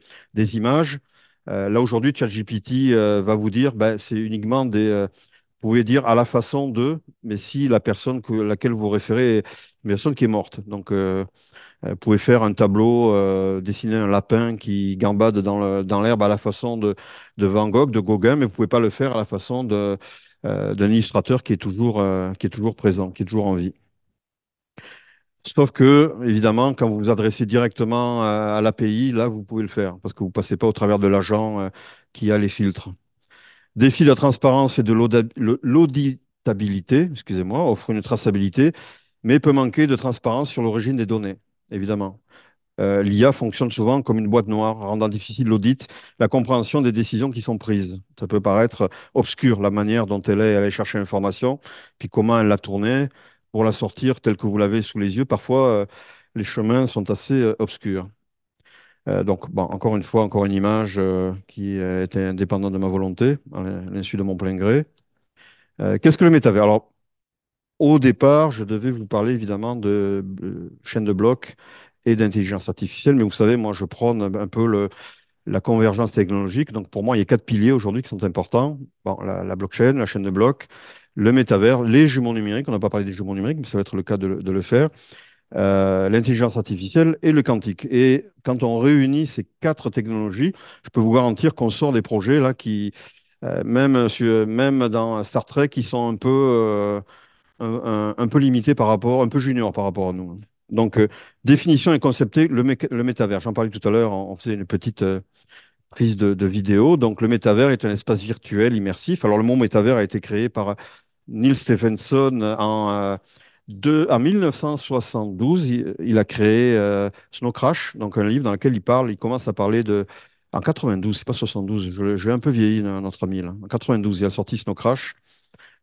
images. Là aujourd'hui, ChatGPT va vous dire, ben, c'est uniquement vous pouvez dire à la façon de, mais si la personne laquelle vous référez est une personne qui est morte. Donc vous pouvez faire un tableau, dessiner un lapin qui gambade dans l'herbe à la façon de Van Gogh, de Gauguin, mais vous ne pouvez pas le faire à la façon d'un illustrateur qui est toujours présent, qui est toujours en vie. Sauf que, évidemment, quand vous vous adressez directement à l'API, là, vous pouvez le faire, parce que vous ne passez pas au travers de l'agent qui a les filtres. Défi de la transparence et de l'auditabilité, excusez-moi, offre une traçabilité, mais peut manquer de transparence sur l'origine des données, évidemment. L'IA fonctionne souvent comme une boîte noire, rendant difficile l'audit, la compréhension des décisions qui sont prises. Ça peut paraître obscur, la manière dont elle est allée chercher l'information, puis comment elle l'a tournée pour la sortir telle que vous l'avez sous les yeux. Parfois, les chemins sont assez obscurs. Donc, bon, encore une fois, encore une image qui était indépendante de ma volonté, à l'insu de mon plein gré. Qu'est-ce que le métavers? Alors, au départ, je devais vous parler évidemment de chaîne de blocs et d'intelligence artificielle, mais vous savez, moi, je prône un peu la convergence technologique. Donc, pour moi, il y a quatre piliers aujourd'hui qui sont importants. Bon, la blockchain, la chaîne de blocs, le métavers, les jumeaux numériques. On n'a pas parlé des jumeaux numériques, mais ça va être le cas de le faire. L'intelligence artificielle et le quantique. Et quand on réunit ces quatre technologies, je peux vous garantir qu'on sort des projets là Même dans Star Trek, ils sont un peu limités par rapport, un peu juniors par rapport à nous. Donc, définition et concepté, le métavers. J'en parlais tout à l'heure, on faisait une petite prise de vidéo. Donc, le métavers est un espace virtuel immersif. Alors, le mot métavers a été créé par Neil Stephenson en 1972. Il a créé Snow Crash, donc un livre dans lequel il commence à parler de. En 92, c'est pas 72, je vais un peu vieilli, notre ami, là. En 92, il a sorti Snow Crash.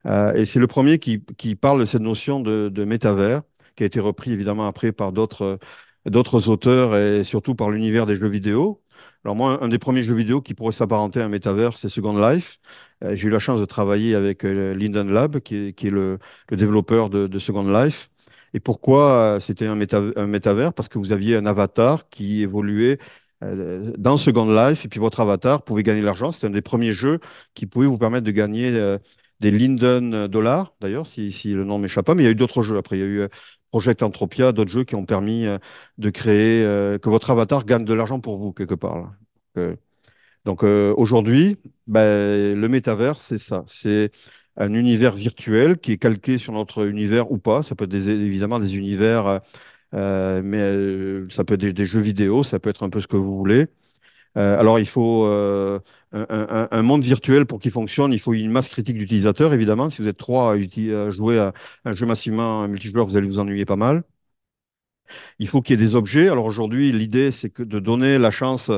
Et c'est le premier qui parle de cette notion de métavers, qui a été repris évidemment après par d'autres auteurs et surtout par l'univers des jeux vidéo. Alors moi, un des premiers jeux vidéo qui pourrait s'apparenter à un métavers, c'est Second Life. J'ai eu la chance de travailler avec Linden Lab, qui est le développeur de Second Life. Et pourquoi c'était un métavers? Parce que vous aviez un avatar qui évoluait dans Second Life, et puis votre avatar pouvait gagner de l'argent. C'était un des premiers jeux qui pouvait vous permettre de gagner des Linden Dollars, d'ailleurs, si le nom m'échappe pas, mais il y a eu d'autres jeux après. Il y a eu Project Entropia, d'autres jeux qui ont permis de créer, que votre avatar gagne de l'argent pour vous, quelque part, là. Euh, Aujourd'hui, ben, le métavers, c'est ça. C'est un univers virtuel qui est calqué sur notre univers ou pas. Ça peut être évidemment des univers, mais ça peut être des jeux vidéo, ça peut être un peu ce que vous voulez. Alors, il faut un monde virtuel pour qu'il fonctionne. Il faut une masse critique d'utilisateurs, évidemment. Si vous êtes trois à jouer à un jeu massivement multijoueur, vous allez vous ennuyer pas mal. Il faut qu'il y ait des objets. Alors aujourd'hui, l'idée, c'est que de donner la chance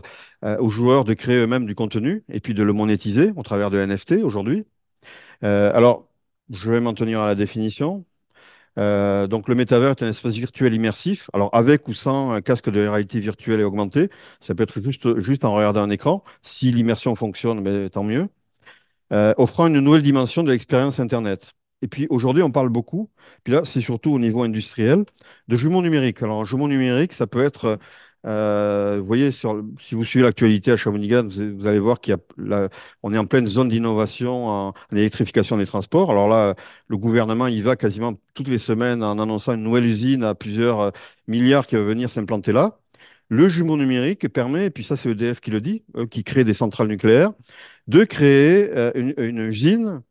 aux joueurs de créer eux-mêmes du contenu et puis de le monétiser au travers de NFT aujourd'hui. Alors, je vais m'en tenir à la définition. Donc, le métavers est un espace virtuel immersif. Alors, avec ou sans un casque de réalité virtuelle et augmentée, ça peut être juste en regardant un écran. Si l'immersion fonctionne, ben, tant mieux. Offrant une nouvelle dimension de l'expérience Internet. Et puis aujourd'hui, on parle beaucoup, puis là, c'est surtout au niveau industriel, de jumeaux numériques. Alors, un jumeau numérique, ça peut être, vous voyez, si vous suivez l'actualité à Shawinigan, vous allez voir on est en pleine zone d'innovation en électrification des transports. Alors là, le gouvernement y va quasiment toutes les semaines en annonçant une nouvelle usine à plusieurs milliards qui va venir s'implanter là. Le jumeau numérique permet, et puis ça c'est EDF qui le dit, eux qui créent des centrales nucléaires, de créer une usine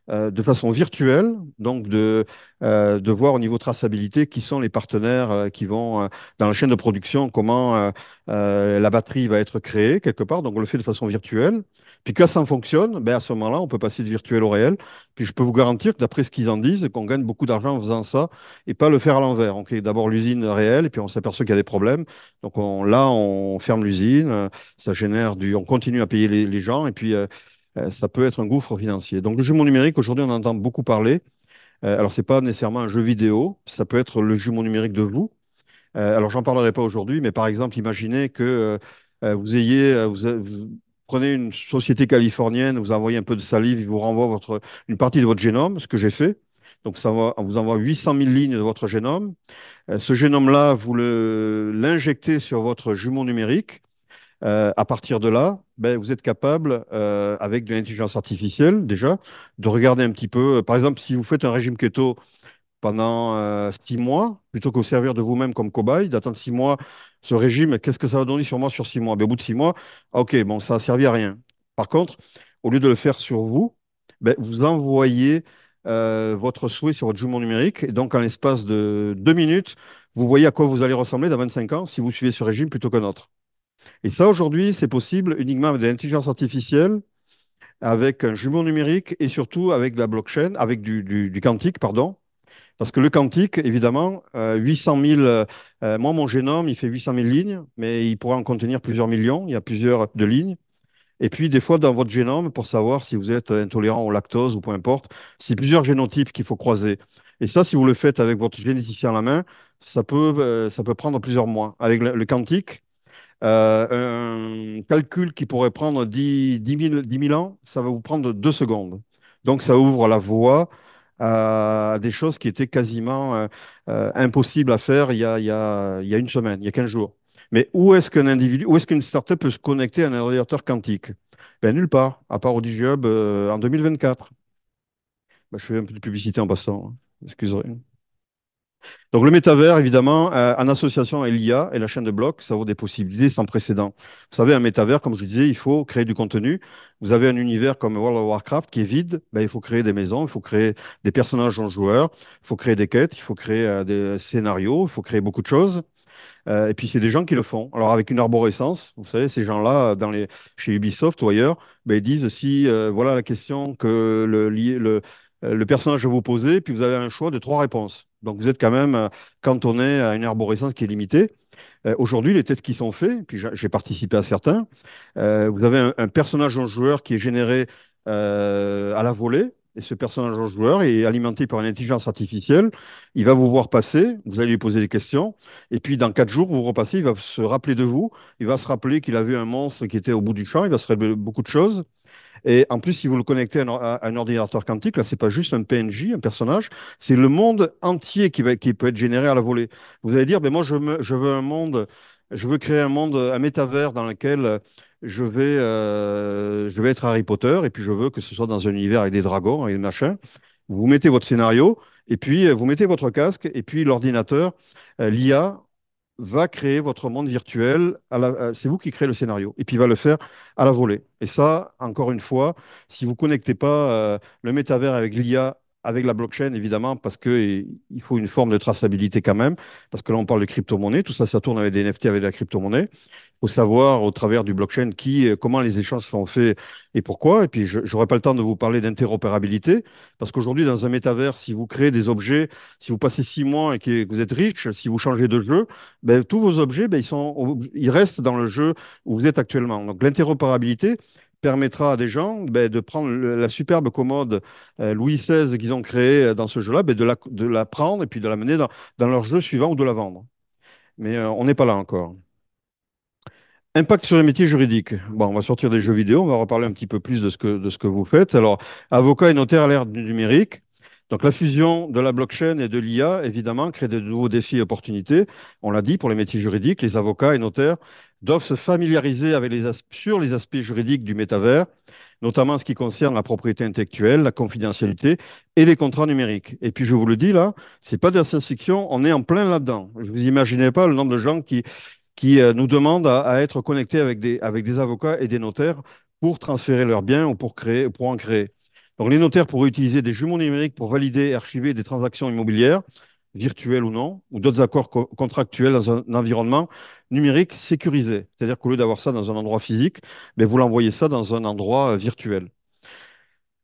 de façon virtuelle, donc de voir au niveau traçabilité qui sont les partenaires qui vont dans la chaîne de production, comment la batterie va être créée quelque part. Donc on le fait de façon virtuelle. Puis quand ça fonctionne, ben à ce moment-là, on peut passer du virtuel au réel. Puis je peux vous garantir que d'après ce qu'ils en disent, qu'on gagne beaucoup d'argent en faisant ça et pas le faire à l'envers. On crée d'abord l'usine réelle et puis on s'aperçoit qu'il y a des problèmes. Donc là, on ferme l'usine, ça génère on continue à payer les gens et puis ça peut être un gouffre financier. Donc le jumeau numérique, aujourd'hui, on en entend beaucoup parler. Alors, ce n'est pas nécessairement un jeu vidéo, ça peut être le jumeau numérique de vous. Alors, j'en parlerai pas aujourd'hui, mais par exemple, imaginez que vous prenez une société californienne, vous envoyez un peu de salive, il vous renvoie une partie de votre génome, ce que j'ai fait. Donc, on vous envoie 800 000 lignes de votre génome. Ce génome-là, vous l'injectez sur votre jumeau numérique. À partir de là, ben, vous êtes capable, avec de l'intelligence artificielle déjà, de regarder un petit peu. Par exemple, si vous faites un régime keto pendant 6 mois, plutôt que vous servir de vous-même comme cobaye, d'attendre 6 mois, ce régime, qu'est-ce que ça va donner sur moi sur 6 mois? Ben, au bout de 6 mois, ah, ok, bon, ça n'a servi à rien. Par contre, au lieu de le faire sur vous, ben, vous envoyez votre souhait sur votre jumeau numérique, et donc en l'espace de 2 minutes, vous voyez à quoi vous allez ressembler dans 25 ans si vous suivez ce régime plutôt qu'un autre. Et ça, aujourd'hui, c'est possible uniquement avec de l'intelligence artificielle, avec un jumeau numérique et surtout avec de la blockchain, avec du quantique, pardon. Parce que le quantique, évidemment, 800 000, moi, mon génome, il fait 800 000 lignes, mais il pourrait en contenir plusieurs millions. Il y a plusieurs de lignes. Et puis, des fois, dans votre génome, pour savoir si vous êtes intolérant au lactose ou peu importe, c'est plusieurs génotypes qu'il faut croiser. Et ça, si vous le faites avec votre généticien à la main, ça peut prendre plusieurs mois. Avec le quantique, un calcul qui pourrait prendre 10 000 ans, ça va vous prendre 2 secondes. Donc, ça ouvre la voie à des choses qui étaient quasiment impossibles à faire il y a une semaine, il y a 15 jours. Mais où est-ce qu'une startup peut se connecter à un ordinateur quantique? Ben, nulle part, à part au DigiHub en 2024. Ben, je fais un peu de publicité en passant, hein. Excusez. Donc le métavers, évidemment, en association avec l'IA et la chaîne de blocs, ça ouvre des possibilités sans précédent. Vous savez, un métavers, comme je disais, il faut créer du contenu. Vous avez un univers comme World of Warcraft qui est vide, ben, il faut créer des maisons, il faut créer des personnages non joueurs, il faut créer des quêtes, il faut créer des scénarios, il faut créer beaucoup de choses. Et puis c'est des gens qui le font. Alors avec une arborescence, vous savez, ces gens-là, chez Ubisoft ou ailleurs, ben, ils disent si voilà la question que le personnage va vous poser, puis vous avez un choix de trois réponses. Donc vous êtes quand même cantonné à une arborescence qui est limitée. Aujourd'hui, les tests qui sont faits, puis j'ai participé à certains, vous avez un personnage en joueur qui est généré à la volée, et ce personnage en joueur est alimenté par une intelligence artificielle. Il va vous voir passer, vous allez lui poser des questions, et puis dans 4 jours, vous repassez, il va se rappeler de vous, il va se rappeler qu'il a vu un monstre qui était au bout du champ, il va se rappeler beaucoup de choses. Et en plus, si vous le connectez à un ordinateur quantique, là, c'est pas juste un PNJ, un personnage, c'est le monde entier qui peut être généré à la volée. Vous allez dire, ben moi, je veux un monde, je veux créer un monde, un métavers dans lequel je vais être Harry Potter, et puis je veux que ce soit dans un univers avec des dragons et des machins. Vous mettez votre scénario, et puis vous mettez votre casque, et puis l'ordinateur, l'IA, va créer votre monde virtuel. C'est vous qui créez le scénario. Et puis il va le faire à la volée. Et ça, encore une fois, si vous ne connectez pas le métavers avec l'IA, avec la blockchain, évidemment, parce qu'il faut une forme de traçabilité quand même, parce que là, on parle de crypto-monnaie, tout ça, ça tourne avec des NFT, avec de la crypto-monnaie. Il faut savoir, au travers du blockchain, comment les échanges sont faits et pourquoi. Et puis, je n'aurai pas le temps de vous parler d'interopérabilité, parce qu'aujourd'hui, dans un métavers, si vous créez des objets, si vous passez 6 mois et que vous êtes riche, si vous changez de jeu, ben, tous vos objets, ben, ils restent dans le jeu où vous êtes actuellement. Donc, l'interopérabilité permettra à des gens ben, de prendre la superbe commode Louis XVI qu'ils ont créée dans ce jeu-là, ben, de la prendre et puis de la mener dans leur jeu suivant ou de la vendre. Mais on n'est pas là encore. Impact sur les métiers juridiques. Bon, on va sortir des jeux vidéo, on va reparler un petit peu plus de ce que vous faites. Alors, avocat et notaire à l'ère du numérique. Donc, la fusion de la blockchain et de l'IA, évidemment, crée de nouveaux défis et opportunités. On l'a dit, pour les métiers juridiques, les avocats et notaires doivent se familiariser avec sur les aspects juridiques du métavers, notamment en ce qui concerne la propriété intellectuelle, la confidentialité et les contrats numériques. Et puis, je vous le dis là, c'est pas de la science-fiction, on est en plein là-dedans. Je vous imaginez pas le nombre de gens qui nous demandent à être connectés avec des avocats et des notaires pour transférer leurs biens ou pour en créer. Donc, les notaires pourraient utiliser des jumeaux numériques pour valider et archiver des transactions immobilières, virtuelles ou non, ou d'autres accords contractuels dans un environnement numérique sécurisé. C'est-à-dire qu'au lieu d'avoir ça dans un endroit physique, ben, vous l'envoyez ça dans un endroit virtuel.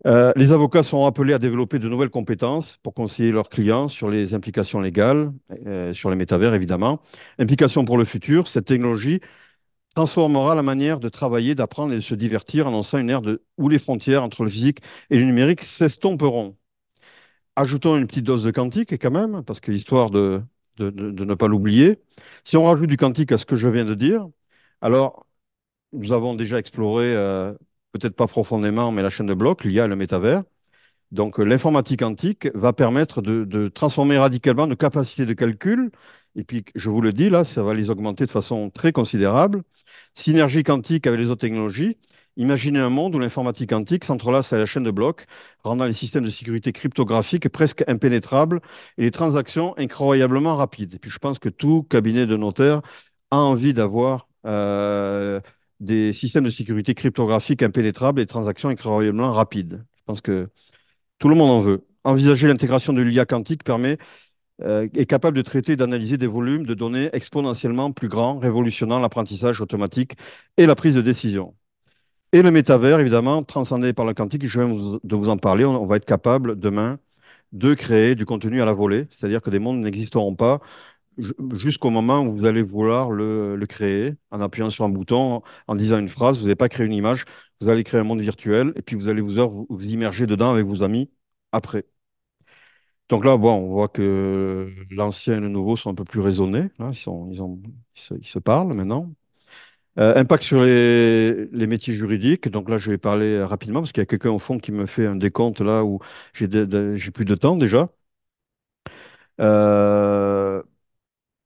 Les avocats sont appelés à développer de nouvelles compétences pour conseiller leurs clients sur les implications légales, sur les métavers évidemment. Implications pour le futur, cette technologie transformera la manière de travailler, d'apprendre et de se divertir, annonçant une ère où les frontières entre le physique et le numérique s'estomperont. Ajoutons une petite dose de quantique quand même, parce que histoire de ne pas l'oublier. Si on rajoute du quantique à ce que je viens de dire, alors nous avons déjà exploré, peut-être pas profondément, mais la chaîne de blocs, l'IA et le métavers. Donc, l'informatique quantique va permettre de transformer radicalement nos capacités de calcul. Et puis, je vous le dis, là, ça va les augmenter de façon très considérable. Synergie quantique avec les autres technologies. Imaginez un monde où l'informatique quantique s'entrelace à la chaîne de blocs, rendant les systèmes de sécurité cryptographiques presque impénétrables et les transactions incroyablement rapides. Et puis, je pense que tout cabinet de notaire a envie d'avoir des systèmes de sécurité cryptographiques impénétrables et des transactions incroyablement rapides. Je pense que tout le monde en veut. Envisager l'intégration de l'IA quantique est capable de traiter et d'analyser des volumes de données exponentiellement plus grands, révolutionnant l'apprentissage automatique et la prise de décision. Et le métavers, évidemment, transcendé par le quantique, je viens de vous en parler, on va être capable demain de créer du contenu à la volée, c'est-à-dire que des mondes n'existeront pas jusqu'au moment où vous allez vouloir le créer en appuyant sur un bouton, en disant une phrase, vous n'allez pas créer une image, vous allez créer un monde virtuel et puis vous allez vous immerger dedans avec vos amis après. Donc là, bon, on voit que l'ancien et le nouveau sont un peu plus raisonnés. Là, ils se parlent maintenant. Impact sur les métiers juridiques. Donc là, je vais parler rapidement parce qu'il y a quelqu'un au fond qui me fait un décompte là où j'ai plus de temps déjà. Euh,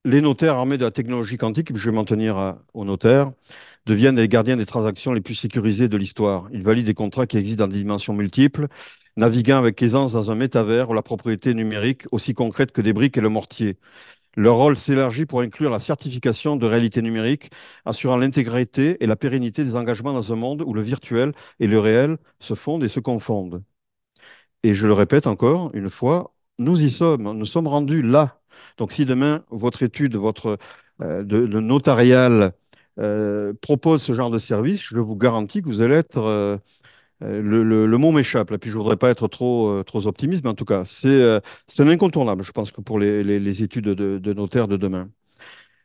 les notaires armés de la technologie quantique, je vais m'en tenir aux notaires, deviennent les gardiens des transactions les plus sécurisées de l'histoire. Ils valident des contrats qui existent dans des dimensions multiples naviguant avec aisance dans un métavers où la propriété numérique aussi concrète que des briques et le mortier. Leur rôle s'élargit pour inclure la certification de réalité numérique, assurant l'intégrité et la pérennité des engagements dans un monde où le virtuel et le réel se fondent et se confondent. Et je le répète encore une fois, nous y sommes, nous sommes rendus là. Donc si demain votre étude, votre de notariale propose ce genre de service, je vous garantis que vous allez être le mot m'échappe, là, puis je ne voudrais pas être trop optimiste, mais en tout cas, c'est un incontournable, je pense, que pour les études de notaire de demain.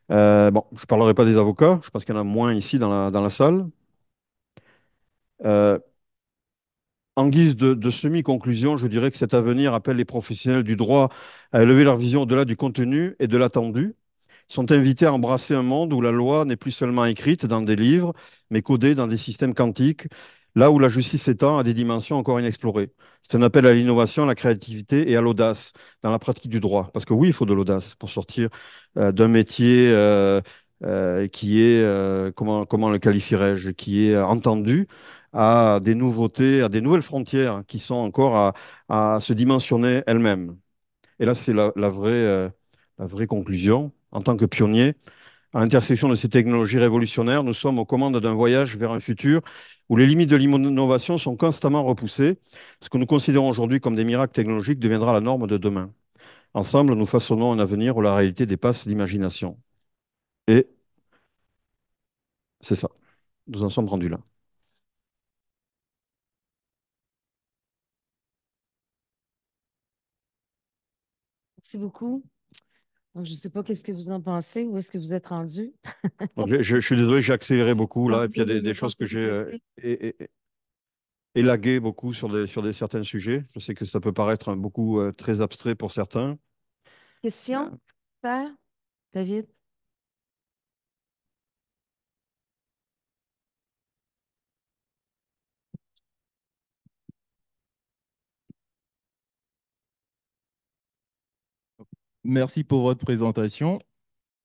Bon, je ne parlerai pas des avocats, je pense qu'il y en a moins ici dans la salle. Euh, En guise de semi-conclusion, je dirais que cet avenir appelle les professionnels du droit à élever leur vision au-delà du contenu et de l'attendu. Ils sont invités à embrasser un monde où la loi n'est plus seulement écrite dans des livres, mais codée dans des systèmes quantiques, là où la justice s'étend à des dimensions encore inexplorées. C'est un appel à l'innovation, à la créativité et à l'audace dans la pratique du droit. Parce que oui, il faut de l'audace pour sortir d'un métier qui est, comment le qualifierais-je, qui est entendu à des nouveautés, à des nouvelles frontières qui sont encore à se dimensionner elles-mêmes. Et là, c'est la vraie conclusion. En tant que pionnier, à l'intersection de ces technologies révolutionnaires, nous sommes aux commandes d'un voyage vers un futur où les limites de l'innovation sont constamment repoussées. Ce que nous considérons aujourd'hui comme des miracles technologiques deviendra la norme de demain. Ensemble, nous façonnons un avenir où la réalité dépasse l'imagination. Et c'est ça. Nous en sommes rendus là. Merci beaucoup. Donc, je ne sais pas qu'est-ce que vous en pensez, où est-ce que vous êtes rendu. Donc, je suis désolé, j'ai accéléré beaucoup là, et puis il y a des Il n'y a pas choses que j'ai de élaguées beaucoup sur certains sujets. Je sais que ça peut paraître beaucoup très abstrait pour certains. question, Père, David? Merci pour votre présentation.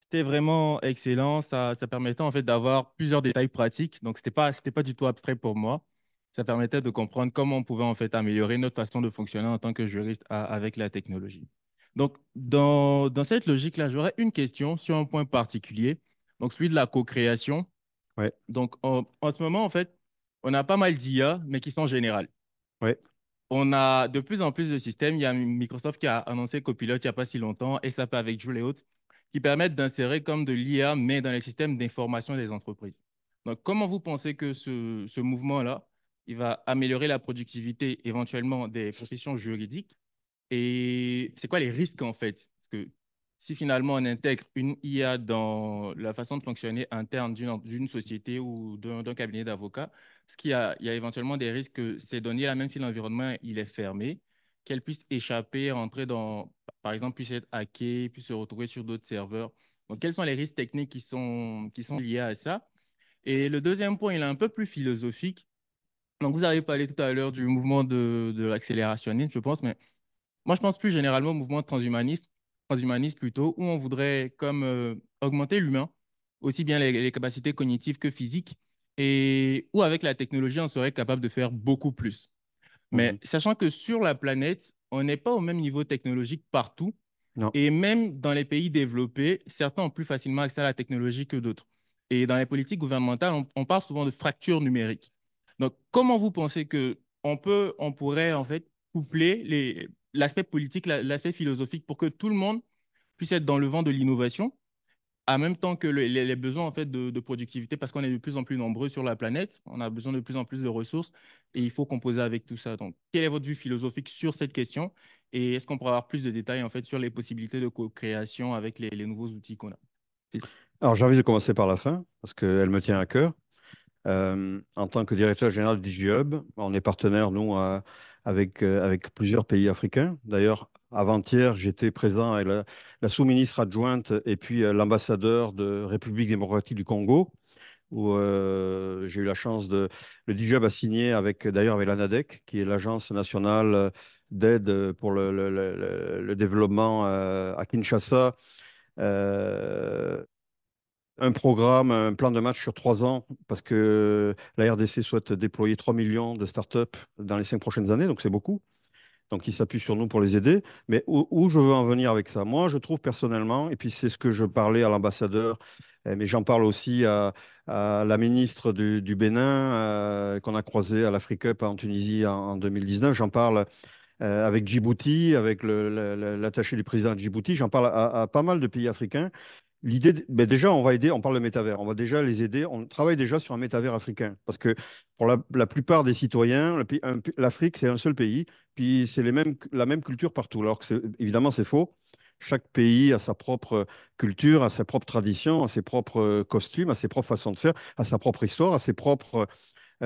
C'était vraiment excellent. Ça permettait en fait d'avoir plusieurs détails pratiques. Donc, c'était pas du tout abstrait pour moi. Ça permettait de comprendre comment on pouvait en fait améliorer notre façon de fonctionner en tant que juriste avec la technologie. Donc, dans cette logique-là, j'aurais une question sur un point particulier, donc celui de la co-création. Ouais, Donc, en ce moment, en fait, on a pas mal d'IA, mais qui sont générales. ouais. On a de plus en plus de systèmes. Il y a Microsoft qui a annoncé Copilot il n'y a pas si longtemps, SAP avec Joule et autres, qui permettent d'insérer comme de l'IA, mais dans les systèmes d'information des entreprises. Donc, comment vous pensez que ce mouvement-là, il va améliorer la productivité éventuellement des professions juridiques? Et c'est quoi les risques en fait? Parce que si finalement on intègre une IA dans la façon de fonctionner interne d'une société ou d'un cabinet d'avocats, il y a éventuellement des risques que ces données-là, même si l'environnement il est fermé, qu'elles puissent échapper, rentrer dans, par exemple, puissent être hackées, puissent se retrouver sur d'autres serveurs. Donc, quels sont les risques techniques qui sont liés à ça? Et le deuxième point, il est un peu plus philosophique. Donc, vous avez parlé tout à l'heure du mouvement de l'accélérationnisme, je pense, mais moi, je pense plus généralement au mouvement transhumaniste plutôt, où on voudrait comme augmenter l'humain, aussi bien les capacités cognitives que physiques, et où avec la technologie, on serait capable de faire beaucoup plus. Mais Mhm. sachant que sur la planète, on n'est pas au même niveau technologique partout, Non. et même dans les pays développés, certains ont plus facilement accès à la technologie que d'autres. Et dans les politiques gouvernementales, on parle souvent de fracture numérique. Donc, comment vous pensez que on pourrait en fait coupler l'aspect politique, l'aspect philosophique pour que tout le monde puisse être dans le vent de l'innovation, en même temps que les besoins en fait de productivité, parce qu'on est de plus en plus nombreux sur la planète, on a besoin de plus en plus de ressources et il faut composer avec tout ça. Donc, quelle est votre vue philosophique sur cette question et est-ce qu'on pourrait avoir plus de détails en fait sur les possibilités de co-création avec les nouveaux outils qu'on a? Alors, j'ai envie de commencer par la fin, parce qu'elle me tient à cœur. En tant que directeur général d'IGHub, on est partenaire, nous, avec plusieurs pays africains. D'ailleurs, avant-hier, j'étais présent avec la sous-ministre adjointe et puis l'ambassadeur de République démocratique du Congo, où j'ai eu la chance de... Le DIGHub a signé d'ailleurs avec l'ANADEC, qui est l'Agence nationale d'aide pour le développement à Kinshasa, euh, un programme, un plan de match sur 3 ans, parce que la RDC souhaite déployer 3 millions de startups dans les 5 prochaines années, donc c'est beaucoup. Donc, ils s'appuient sur nous pour les aider. Mais où je veux en venir avec ça? Moi, je trouve personnellement, et puis c'est ce que je parlais à l'ambassadeur, mais j'en parle aussi à la ministre du Bénin qu'on a croisée à l'Afrique Cup en Tunisie en 2019. J'en parle avec Djibouti, avec l'attaché du président de Djibouti. J'en parle à pas mal de pays africains. L'idée, ben déjà, on va aider, on parle de métavers, on va déjà les aider, on travaille déjà sur un métavers africain, parce que pour la plupart des citoyens, l'Afrique, c'est un seul pays, puis c'est la même culture partout, alors que évidemment, c'est faux. Chaque pays a sa propre culture, a sa propre tradition, a ses propres costumes, a ses propres façons de faire, a sa propre histoire, a ses propres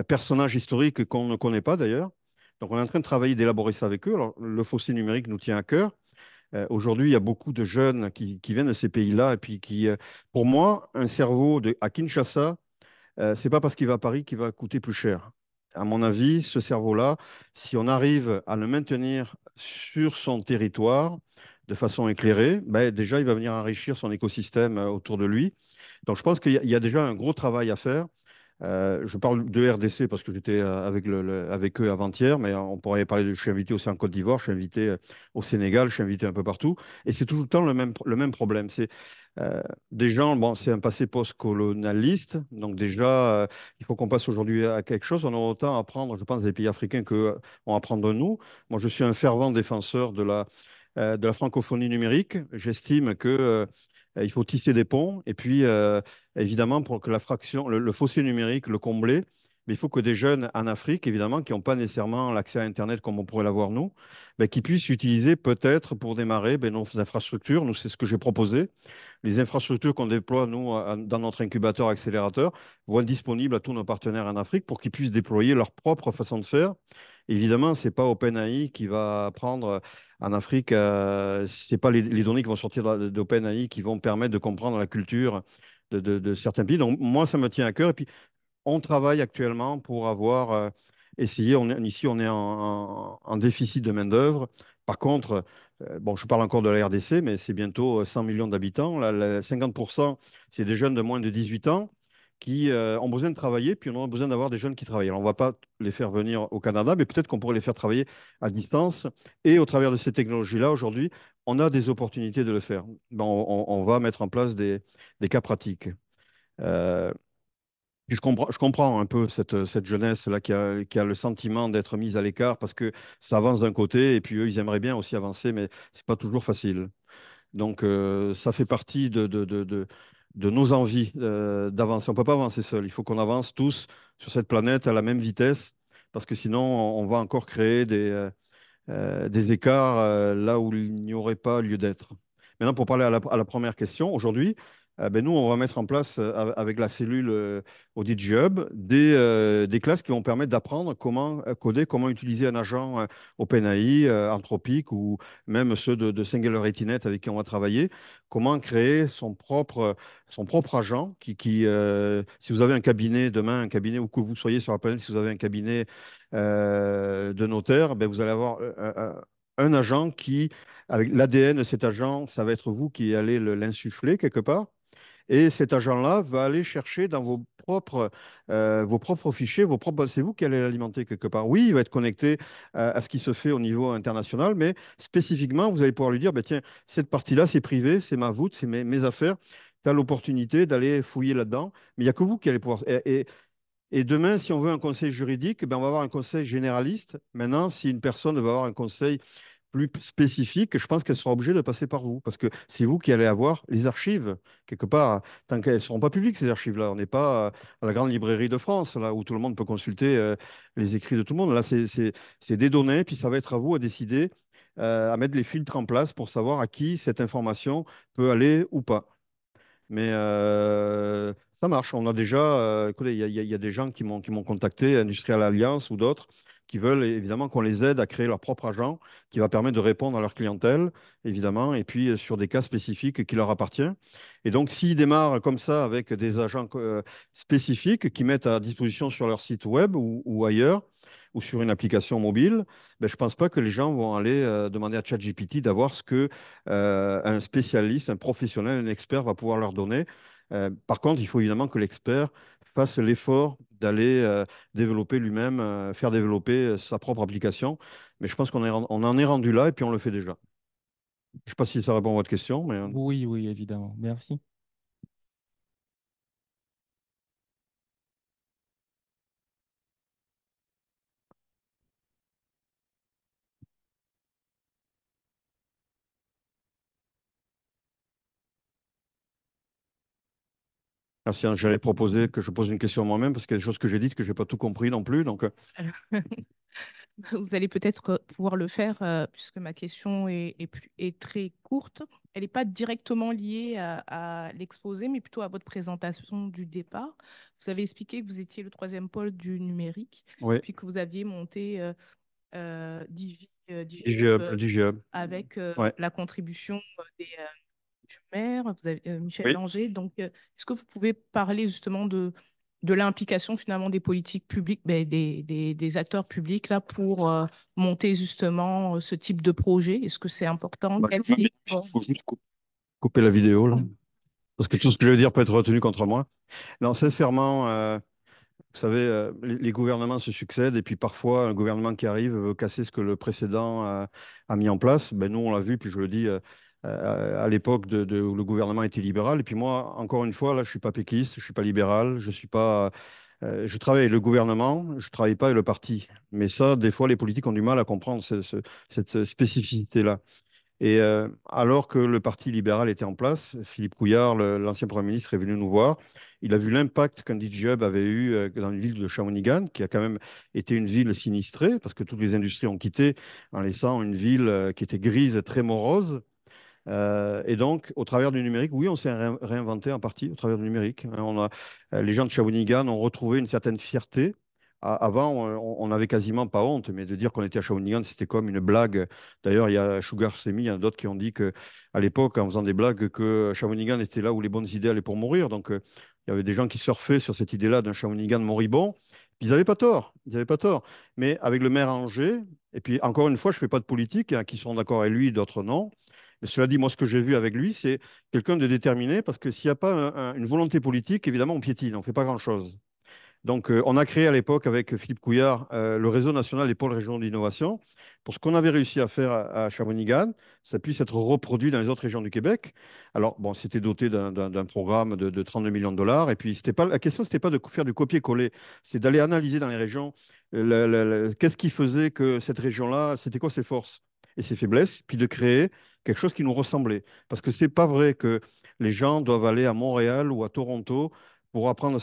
personnages historiques qu'on ne connaît pas d'ailleurs. Donc, on est en train de travailler, d'élaborer ça avec eux. Alors, le fossé numérique nous tient à cœur. Aujourd'hui, il y a beaucoup de jeunes qui viennent de ces pays-là. Et puis, pour moi, un cerveau à Kinshasa, c'est pas parce qu'il va à Paris qu'il va coûter plus cher. À mon avis, ce cerveau-là, si on arrive à le maintenir sur son territoire de façon éclairée, ben, déjà, il va venir enrichir son écosystème autour de lui. Donc, je pense qu'il y a déjà un gros travail à faire. Je parle de RDC parce que j'étais avec eux avant-hier, mais on pourrait parler je suis invité aussi en Côte d'Ivoire, je suis invité au Sénégal, je suis invité un peu partout. Et c'est tout le temps le même problème. C'est des gens, bon, c'est un passé post-colonialiste, donc déjà, il faut qu'on passe aujourd'hui à quelque chose. On a autant à apprendre, je pense, des pays africains qu'eux ont à apprendre de nous. Moi, je suis un fervent défenseur de la francophonie numérique. J'estime que il faut tisser des ponts et puis évidemment pour que la fraction, le fossé numérique, le combler, mais il faut que des jeunes en Afrique, évidemment, qui n'ont pas nécessairement l'accès à Internet comme on pourrait l'avoir nous, ben, qui puissent utiliser peut-être pour démarrer ben, nos infrastructures. Nous, c'est ce que j'ai proposé. Les infrastructures qu'on déploie, nous, dans notre incubateur accélérateur, vont être disponibles à tous nos partenaires en Afrique pour qu'ils puissent déployer leur propre façon de faire. Évidemment, ce n'est pas OpenAI qui va prendre en Afrique, ce n'est pas les données qui vont sortir d'OpenAI qui vont permettre de comprendre la culture de certains pays. Donc, moi, ça me tient à cœur. Et puis, on travaille actuellement pour avoir essayé, ici, on est en déficit de main-d'œuvre. Par contre, bon, je parle encore de la RDC, mais c'est bientôt 100 millions d'habitants. Là, 50%, c'est des jeunes de moins de 18 ans qui ont besoin de travailler, puis on a besoin d'avoir des jeunes qui travaillent. Alors, on ne va pas les faire venir au Canada, mais peut-être qu'on pourrait les faire travailler à distance. Et au travers de ces technologies-là, aujourd'hui, on a des opportunités de le faire. Ben, on va mettre en place des cas pratiques. Euh, je comprends un peu cette jeunesse-là qui a le sentiment d'être mise à l'écart parce que ça avance d'un côté et puis eux, ils aimeraient bien aussi avancer, mais c'est pas toujours facile. Donc, ça fait partie de nos envies d'avancer. On ne peut pas avancer seul. Il faut qu'on avance tous sur cette planète à la même vitesse parce que sinon, on va encore créer des écarts là où il n'y aurait pas lieu d'être. Maintenant, pour parler à la première question, aujourd'hui, ben nous, on va mettre en place avec la cellule Audit Hub des classes qui vont permettre d'apprendre comment coder, comment utiliser un agent OpenAI, Anthropic ou même ceux de SingularityNet avec qui on va travailler, comment créer son propre agent si vous avez un cabinet demain, un cabinet où que vous soyez sur la planète, si vous avez un cabinet de notaire, ben, vous allez avoir un agent qui, avec l'ADN de cet agent, ça va être vous qui allez l'insuffler quelque part. Et cet agent-là va aller chercher dans vos propres fichiers, c'est vous qui allez l'alimenter quelque part. Oui, il va être connecté à ce qui se fait au niveau international, mais spécifiquement, vous allez pouvoir lui dire, ben, tiens, cette partie-là, c'est privé, c'est ma voûte, c'est mes affaires. Tu as l'opportunité d'aller fouiller là-dedans, mais il n'y a que vous qui allez pouvoir. Et demain, si on veut un conseil juridique, ben on va avoir un conseil généraliste. Maintenant, si une personne va avoir un conseil plus spécifique, je pense qu'elle sera obligée de passer par vous, parce que c'est vous qui allez avoir les archives, quelque part, tant qu'elles ne seront pas publiques, ces archives-là. On n'est pas à la grande librairie de France, là, où tout le monde peut consulter les écrits de tout le monde. Là, c'est des données, puis ça va être à vous à décider, à mettre les filtres en place pour savoir à qui cette information peut aller ou pas. Mais ça marche. On a déjà, écoutez, il y a des gens qui m'ont contacté, Industrial Alliance ou d'autres, qui veulent évidemment qu'on les aide à créer leur propre agent qui va permettre de répondre à leur clientèle, évidemment, et puis sur des cas spécifiques qui leur appartiennent. Et donc, s'ils démarrent comme ça avec des agents spécifiques qui mettent à disposition sur leur site web ou ailleurs, ou sur une application mobile, ben, je ne pense pas que les gens vont aller demander à ChatGPT d'avoir ce que un spécialiste, un professionnel, un expert va pouvoir leur donner. Par contre, il faut évidemment que l'expert fasse l'effort d'aller développer lui-même, faire développer sa propre application. Mais je pense on en est rendu là et puis on le fait déjà. Je ne sais pas si ça répond à votre question, mais Oui, oui, évidemment. Merci. merci, hein, j'allais proposer que je pose une question moi-même parce qu'il y a des choses que j'ai dites que je n'ai pas tout compris non plus. Donc, Alors, vous allez peut-être pouvoir le faire, puisque ma question est très courte. Elle n'est pas directement liée à l'exposé, mais plutôt à votre présentation du départ. Vous avez expliqué que vous étiez le troisième pôle du numérique, oui, puis que vous aviez monté DigiHub DigiHub, le DigiHub. avec Ouais, la contribution du maire, vous avez, Michel oui. Langer. Donc, est-ce que vous pouvez parler justement de l'implication finalement des politiques publiques, ben, des acteurs publics là, pour monter justement ce type de projet? Est-ce que c'est important? Bah, Quel il type faut juste couper la vidéo, là. Parce que tout ce que je veux dire peut être retenu contre moi. Non, sincèrement, vous savez, les gouvernements se succèdent et puis parfois, un gouvernement qui arrive veut casser ce que le précédent a mis en place. Ben, nous, on l'a vu, puis je le dis, à l'époque où le gouvernement était libéral. Et puis moi, encore une fois, là, je ne suis pas péquiste, je ne suis pas libéral, je suis pas. Je travaille avec le gouvernement, je ne travaille pas avec le parti. Mais ça, des fois, les politiques ont du mal à comprendre cette spécificité-là. Et alors que le Parti libéral était en place, Philippe Couillard, l'ancien Premier ministre, est venu nous voir. Il a vu l'impact qu'un DigiHub avait eu dans une ville de Shawinigan, qui a quand même été une ville sinistrée, parce que toutes les industries ont quitté en laissant une ville qui était grise, très morose. Et donc, au travers du numérique, oui, on s'est réinventé en partie au travers du numérique, hein. Les gens de Shawinigan ont retrouvé une certaine fierté. Avant, on n'avait quasiment pas honte, mais de dire qu'on était à Shawinigan, c'était comme une blague. D'ailleurs, il y a Sugar Semi, il y en a d'autres qui ont dit que, à l'époque, en faisant des blagues, que Shawinigan était là où les bonnes idées allaient pour mourir. Donc, il y avait des gens qui surfaient sur cette idée-là d'un Shawinigan moribond. Puis ils n'avaient pas tort, ils n'avaient pas tort. Mais avec le maire Angers, et puis encore une fois, je ne fais pas de politique, hein, qui sont d'accord avec lui, d'autres non. Mais cela dit, moi, ce que j'ai vu avec lui, c'est quelqu'un de déterminé, parce que s'il n'y a pas une volonté politique, évidemment, on piétine, on ne fait pas grand-chose. Donc, on a créé à l'époque, avec Philippe Couillard, le réseau national des pôles régionaux d'innovation. Pour ce qu'on avait réussi à faire à Shawinigan, ça puisse être reproduit dans les autres régions du Québec. Alors, bon, c'était doté d'un programme de 32 millions de dollars. Et puis, c'était pas, la question, ce n'était pas de faire du copier-coller, c'est d'aller analyser dans les régions qu'est-ce qui faisait que cette région-là, c'était quoi ses forces et ses faiblesses, puis de créer quelque chose qui nous ressemblait. Parce que c'est pas vrai que les gens doivent aller à Montréal ou à Toronto pour apprendre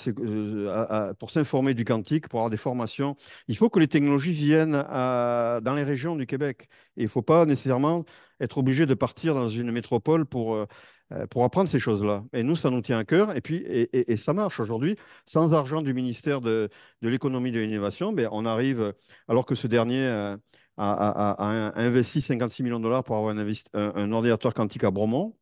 pour s'informer du quantique, pour avoir des formations. Il faut que les technologies viennent dans les régions du Québec. Et il ne faut pas nécessairement être obligé de partir dans une métropole pour apprendre ces choses-là. Et nous, ça nous tient à cœur. Et puis, et ça marche aujourd'hui. Sans argent du ministère de l'économie et de l'innovation, ben, on arrive, alors que ce dernier a investi 56 millions de dollars pour avoir un ordinateur quantique à Bromont,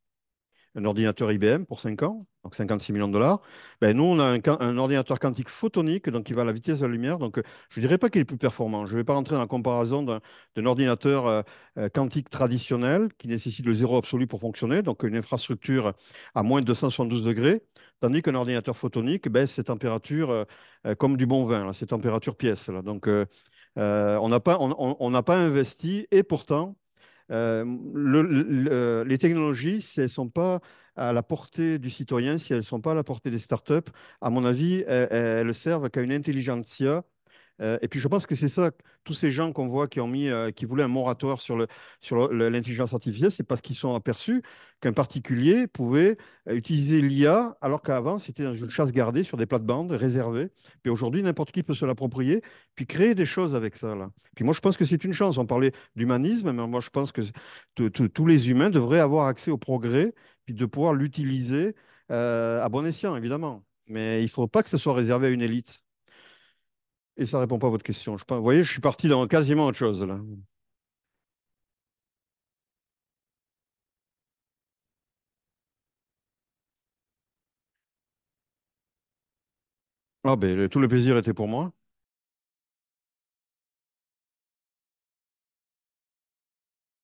un ordinateur IBM pour 5 ans, donc 56 millions de dollars. Ben, nous, on a un ordinateur quantique photonique, donc qui va à la vitesse de la lumière. Donc, je ne dirais pas qu'il est plus performant. Je ne vais pas rentrer dans la comparaison d'un ordinateur quantique traditionnel qui nécessite le zéro absolu pour fonctionner, donc une infrastructure à moins de 272 degrés, tandis qu'un ordinateur photonique, ben, c'est température comme du bon vin, là, c'est température pièce. Là. Donc, on n'a pas investi et pourtant, euh, les technologies, si elles ne sont pas à la portée du citoyen, si elles ne sont pas à la portée des startups, à mon avis, elles servent qu'à une intelligentsia. Et puis je pense que c'est ça, tous ces gens qu'on voit qui voulaient un moratoire sur l'intelligence artificielle, c'est parce qu'ils sont aperçus qu'un particulier pouvait utiliser l'IA, alors qu'avant c'était dans une chasse gardée sur des plates-bandes réservées. Puis aujourd'hui, n'importe qui peut se l'approprier, puis créer des choses avec ça, là. Puis moi, je pense que c'est une chance. On parlait d'humanisme, mais moi, je pense que tous les humains devraient avoir accès au progrès, puis de pouvoir l'utiliser à bon escient, évidemment. Mais il ne faut pas que ce soit réservé à une élite. Et ça répond pas à votre question. Vous voyez, je suis parti dans quasiment autre chose, là. Ah ben, tout le plaisir était pour moi.